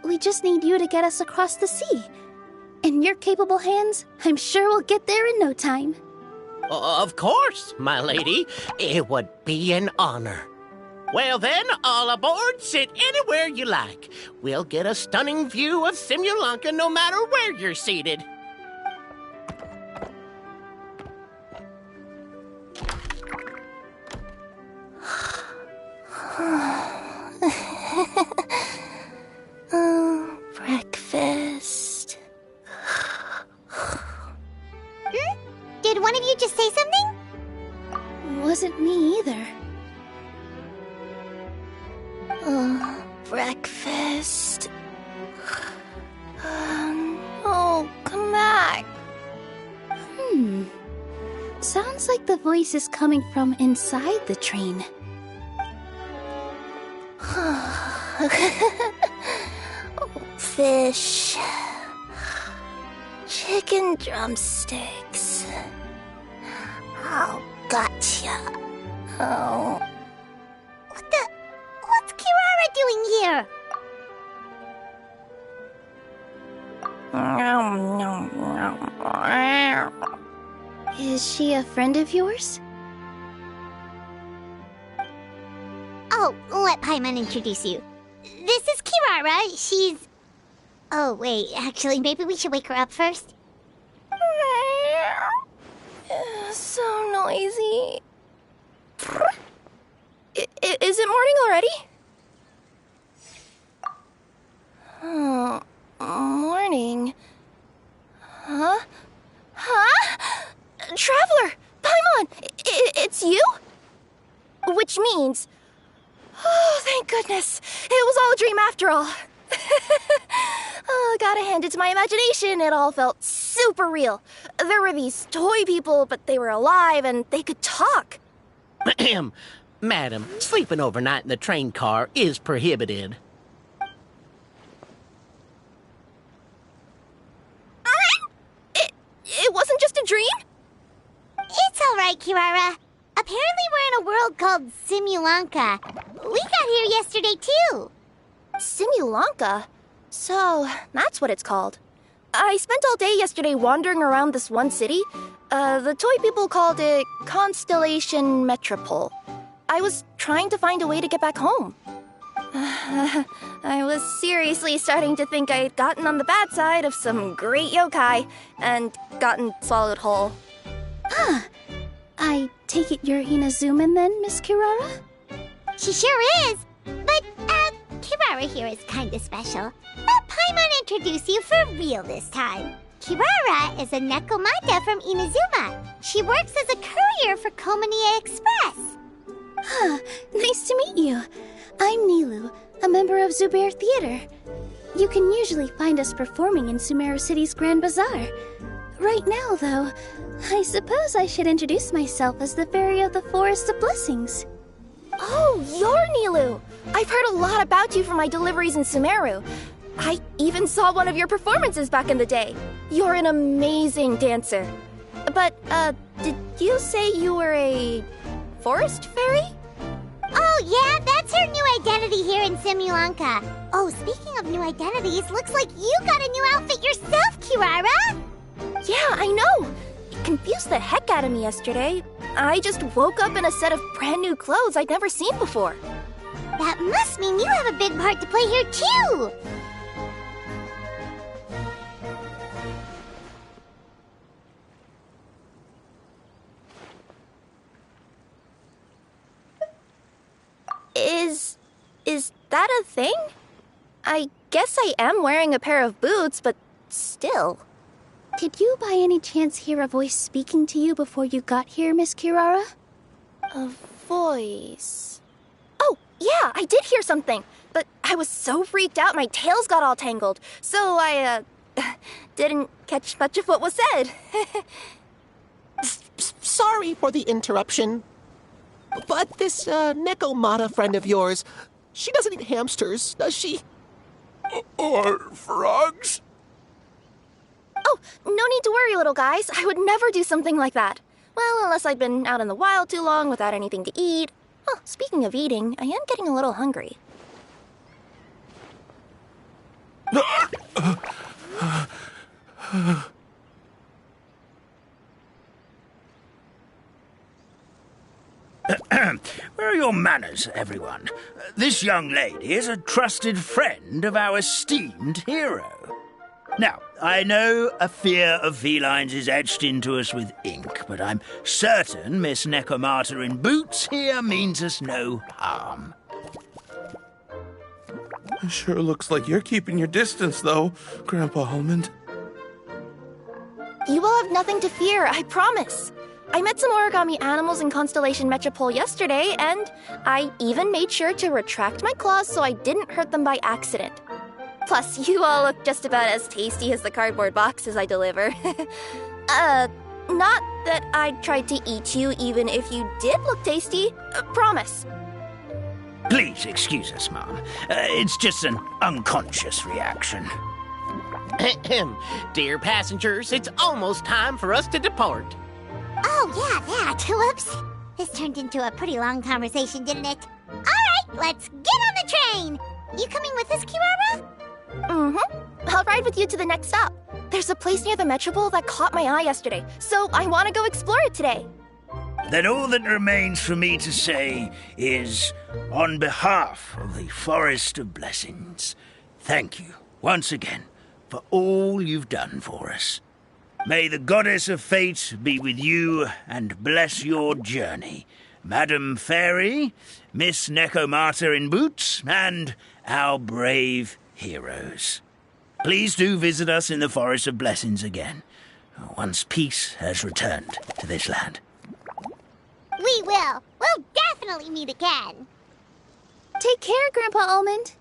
We just need you to get us across the sea. In your capable hands, I'm sure we'll get there in no time. Of course, my lady. It would be an honor. Well then, all aboard, sit anywhere you like. We'll get a stunning view of Simulanka no matter where you're seated. Breakfast. Did one of you just say something? Wasn't me either. Breakfast. Oh, come back. Sounds like the voice is coming from inside the train. Fish. Chicken drumsticks. Oh, gotcha. Oh. What's Kirara doing here? Is she a friend of yours? Oh, let Paimon introduce you. This is Kirara. She's... Oh, wait, actually, maybe we should wake her up first. So noisy. Is it morning already? Oh, morning. Huh? Traveler! Paimon! It's you? Which means... Oh, thank goodness. It was all a dream after all. Oh, gotta hand it to my imagination. It all felt super real. There were these toy people, but they were alive and they could talk. Madam, sleeping overnight in the train car is prohibited. It wasn't just a dream? It's all right, Kirara. Apparently we're in a world called Simulanka. We got here yesterday, too. Simulanka? So, that's what it's called. I spent all day yesterday wandering around this one city. The toy people called it Constellation Metropole. I was trying to find a way to get back home. I was seriously starting to think I'd gotten on the bad side of some great yokai and gotten swallowed whole. I take it you're Inazuman then, Miss Kirara? She sure is. But, Kirara here is kinda special. Let Paimon introduce you for real this time. Kirara is a Nekomata from Inazuma. She works as a courier for Komania Express. Nice to meet you. I'm Nilu, a member of Zubair Theater. You can usually find us performing in Sumeru City's Grand Bazaar. Right now, though, I suppose I should introduce myself as the Fairy of the Forest of Blessings. Oh, you're Nilu! I've heard a lot about you from my deliveries in Sumeru. I even saw one of your performances back in the day. You're an amazing dancer. But, did you say you were a forest fairy? Oh, yeah, that's her new identity here in Simulanka. Oh, speaking of new identities, looks like you got a new outfit yourself, Kirara! Yeah, I know! It confused the heck out of me yesterday. I just woke up in a set of brand new clothes I'd never seen before. That must mean you have a big part to play here, too! Is that a thing? I guess I am wearing a pair of boots, but still. Did you by any chance hear a voice speaking to you before you got here, Miss Kirara? A voice... Oh, yeah, I did hear something, but I was so freaked out my tails got all tangled, so I, didn't catch much of what was said. Sorry for the interruption. But this, Nekomata friend of yours, she doesn't eat hamsters, does she? Or frogs? Oh, no need to worry, little guys. I would never do something like that. Well, unless I'd been out in the wild too long without anything to eat. Oh, speaking of eating, I am getting a little hungry. Where are your manners, everyone? This young lady is a trusted friend of our esteemed hero. Now, I know a fear of felines is etched into us with ink, but I'm certain Miss Nekomata in boots here means us no harm. It sure looks like you're keeping your distance, though, Grandpa Almond. You will have nothing to fear, I promise. I met some origami animals in Constellation Metropole yesterday, and I even made sure to retract my claws so I didn't hurt them by accident. Plus, you all look just about as tasty as the cardboard boxes I deliver. Not that I'd try to eat you even if you did look tasty. Promise. Please excuse us, Mom. It's just an unconscious reaction. Dear passengers, it's almost time for us to depart. Oh, yeah, that. Whoops. This turned into a pretty long conversation, didn't it? All right, let's get on the train. You coming with us, Kirara? Mm-hmm. I'll ride with you to the next stop. There's a place near the Metropole that caught my eye yesterday, so I want to go explore it today. Then all that remains for me to say is, on behalf of the Forest of Blessings, thank you once again for all you've done for us. May the Goddess of Fate be with you and bless your journey, Madam Fairy, Miss Nekomata in Boots, and our brave heroes. Please do visit us in the Forest of Blessings again, once peace has returned to this land. We will. We'll definitely meet again. Take care, Grandpa Almond.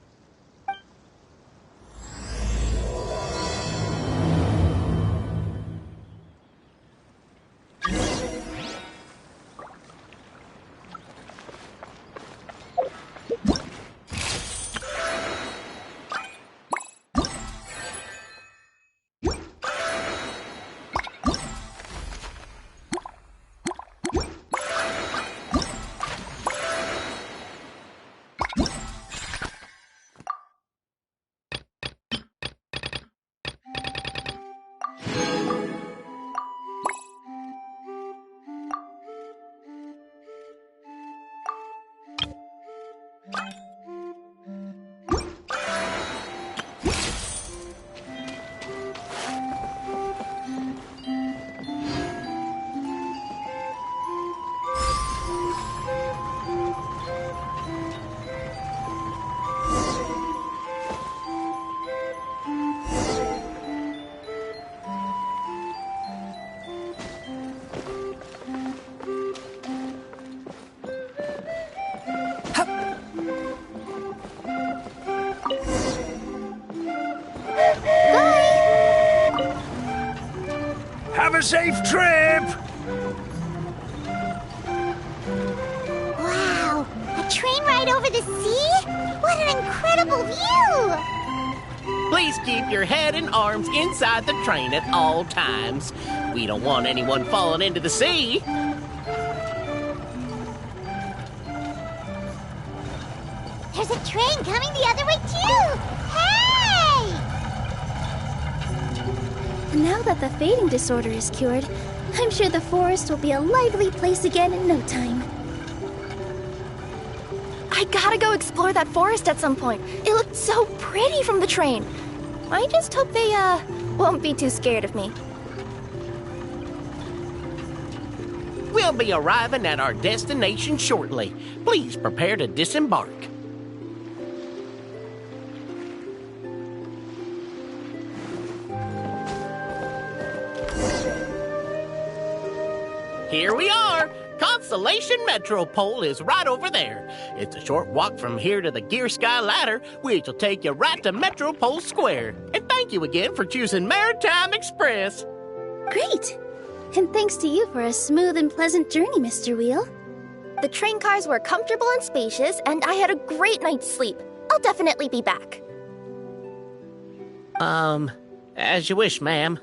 Have a safe trip! Wow, a train ride over the sea? What an incredible view! Please keep your head and arms inside the train at all times. We don't want anyone falling into the sea. There's a train coming the other way, too! Hey! Now that the fading disorder is cured, I'm sure the forest will be a lively place again in no time. I gotta go explore that forest at some point. It looked so pretty from the train. I just hope they, won't be too scared of me. We'll be arriving at our destination shortly. Please prepare to disembark. Here we are! Constellation Metropole is right over there. It's a short walk from here to the Gear Sky Ladder, which will take you right to Metropole Square. And thank you again for choosing Maritime Express. Great! And thanks to you for a smooth and pleasant journey, Mr. Wheel. The train cars were comfortable and spacious, and I had a great night's sleep. I'll definitely be back. As you wish, ma'am.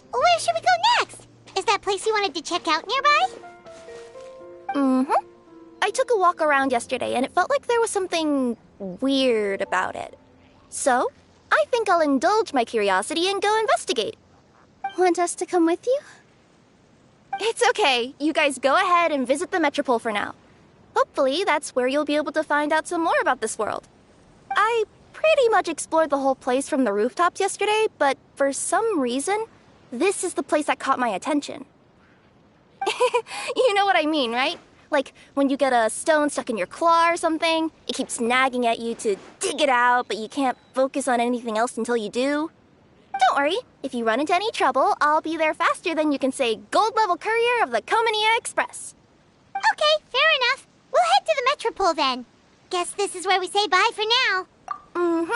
Where should we go next? Is that place you wanted to check out nearby? Mm-hmm. I took a walk around yesterday, and it felt like there was something weird about it. So, I think I'll indulge my curiosity and go investigate. Want us to come with you? It's okay. You guys go ahead and visit the Metropole for now. Hopefully, that's where you'll be able to find out some more about this world. I pretty much explored the whole place from the rooftops yesterday, but for some reason, this is the place that caught my attention. You know what I mean, right? Like, when you get a stone stuck in your claw or something, it keeps nagging at you to dig it out, but you can't focus on anything else until you do. Don't worry, if you run into any trouble, I'll be there faster than you can say gold-level courier of the Comania Express. Okay, fair enough. We'll head to the Metropole then. Guess this is where we say bye for now. Mm-hmm.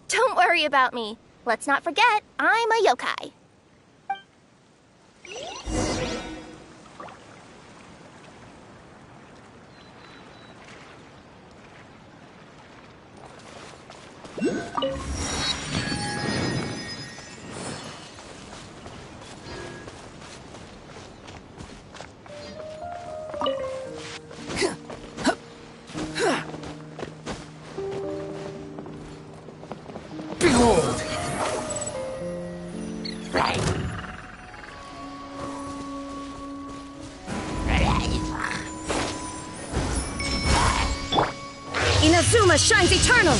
Don't worry about me. Let's not forget, I'm a yokai. Behold! Inazuma shines eternal!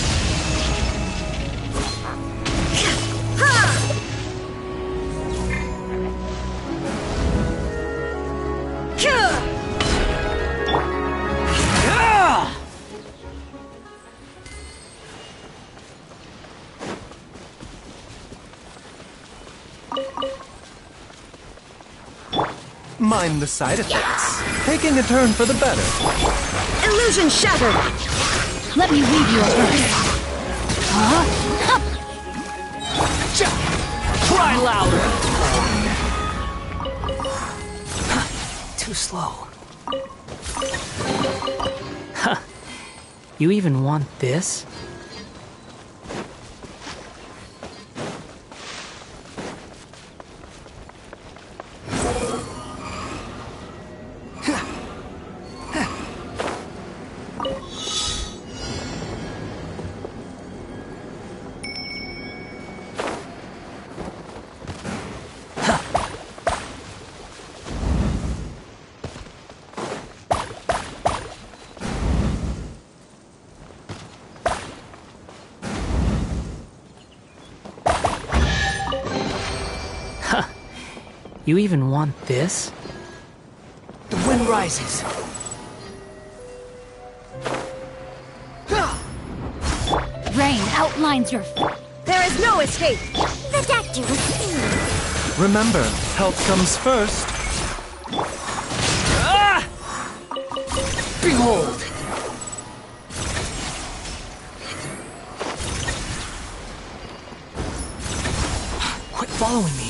Mind the side effects. Taking a turn for the better. Illusion shattered! Let me weave you a verse. Huh? Cry louder! Too slow. Huh. You even want this? You even want this? The wind rises. Rain outlines your... There is no escape! The doctor will see. Remember, health comes first. Behold! Quit following me.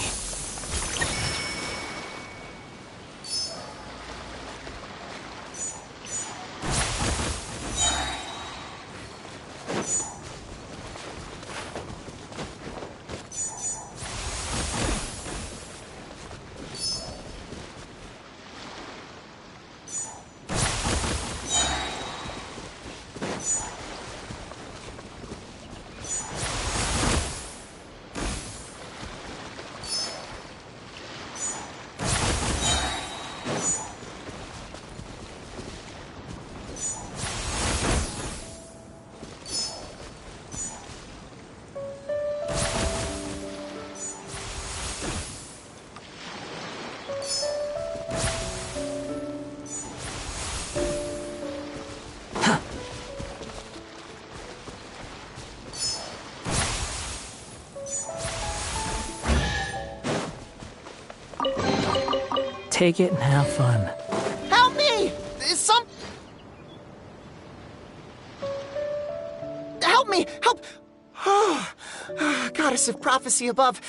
Take it and have fun. Help me! Help me! Help! Oh, Goddess of prophecy above,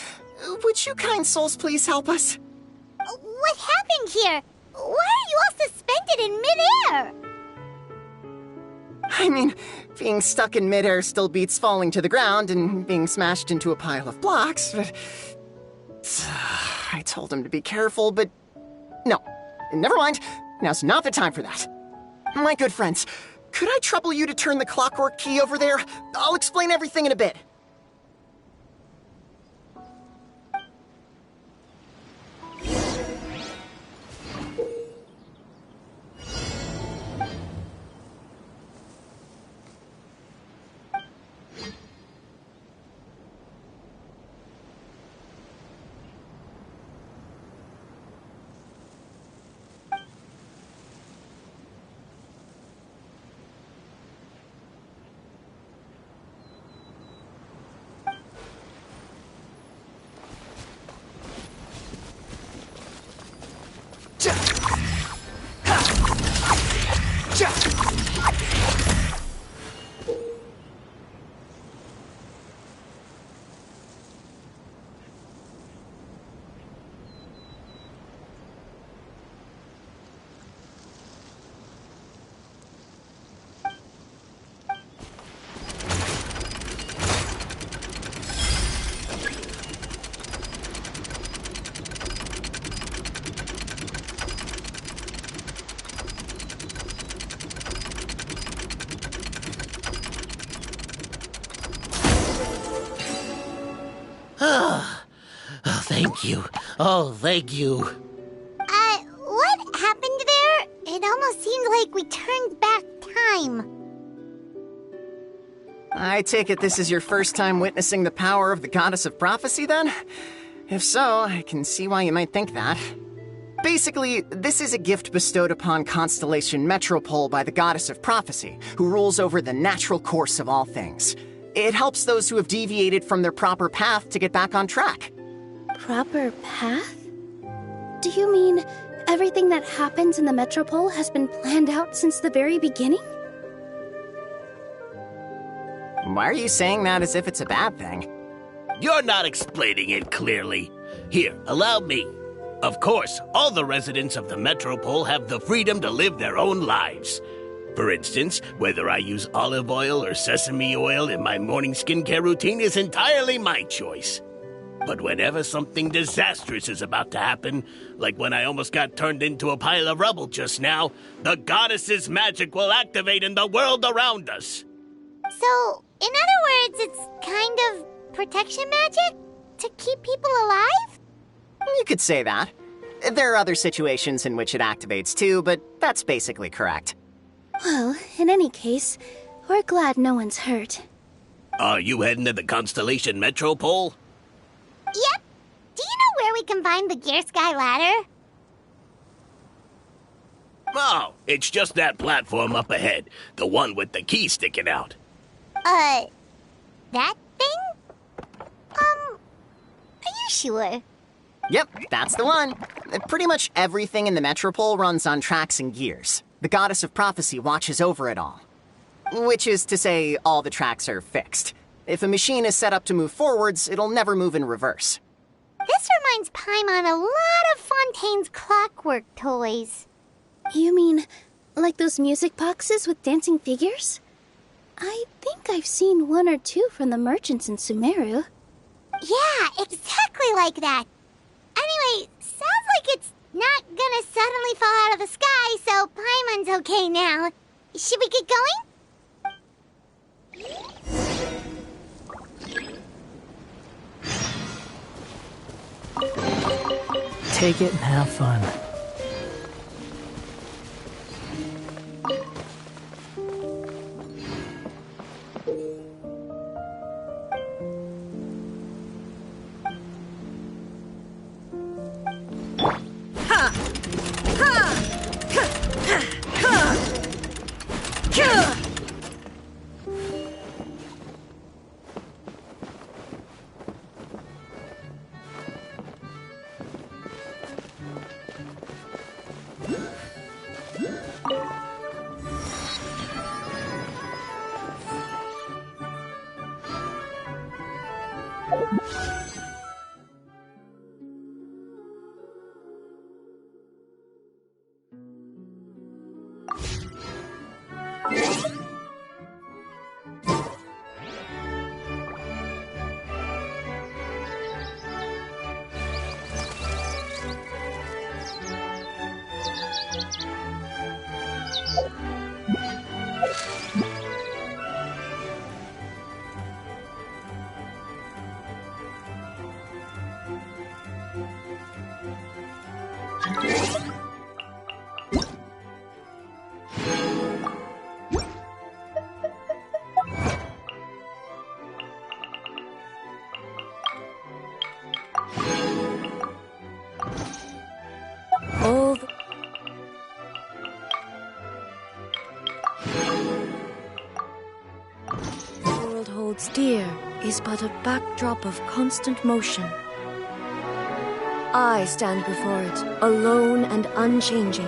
would you kind souls please help us? What happened here? Why are you all suspended in midair? I mean, being stuck in midair still beats falling to the ground and being smashed into a pile of blocks, but... I told him to be careful, but... No, never mind. Now's not the time for that. My good friends, could I trouble you to turn the clockwork key over there? I'll explain everything in a bit. Thank you. Oh, thank you. What happened there? It almost seemed like we turned back time. I take it this is your first time witnessing the power of the Goddess of Prophecy, then? If so, I can see why you might think that. Basically, this is a gift bestowed upon Constellation Metropole by the Goddess of Prophecy, who rules over the natural course of all things. It helps those who have deviated from their proper path to get back on track. Proper path? Do you mean everything that happens in the Metropole has been planned out since the very beginning? Why are you saying that as if it's a bad thing? You're not explaining it clearly. Here, allow me. Of course, all the residents of the Metropole have the freedom to live their own lives. For instance, whether I use olive oil or sesame oil in my morning skincare routine is entirely my choice. But whenever something disastrous is about to happen, like when I almost got turned into a pile of rubble just now, the goddess's magic will activate in the world around us. So, in other words, it's kind of protection magic? To keep people alive? You could say that. There are other situations in which it activates too, but that's basically correct. Well, in any case, we're glad no one's hurt. Are you heading to the Constellation Metropole? Yep. Do you know where we can find the Gear Sky Ladder? Oh, it's just that platform up ahead. The one with the key sticking out. That thing? Are you sure? Yep, that's the one. Pretty much everything in the Metropole runs on tracks and gears. The Goddess of Prophecy watches over it all. Which is to say, all the tracks are fixed. If a machine is set up to move forwards, it'll never move in reverse. This reminds Paimon a lot of Fontaine's clockwork toys. You mean, like those music boxes with dancing figures? I think I've seen one or two from the merchants in Sumeru. Yeah, exactly like that. Anyway, sounds like it's not gonna suddenly fall out of the sky, so Paimon's okay now. Should we get going? Take it and have fun. Dear is but a backdrop of constant motion. I stand before it, alone and unchanging.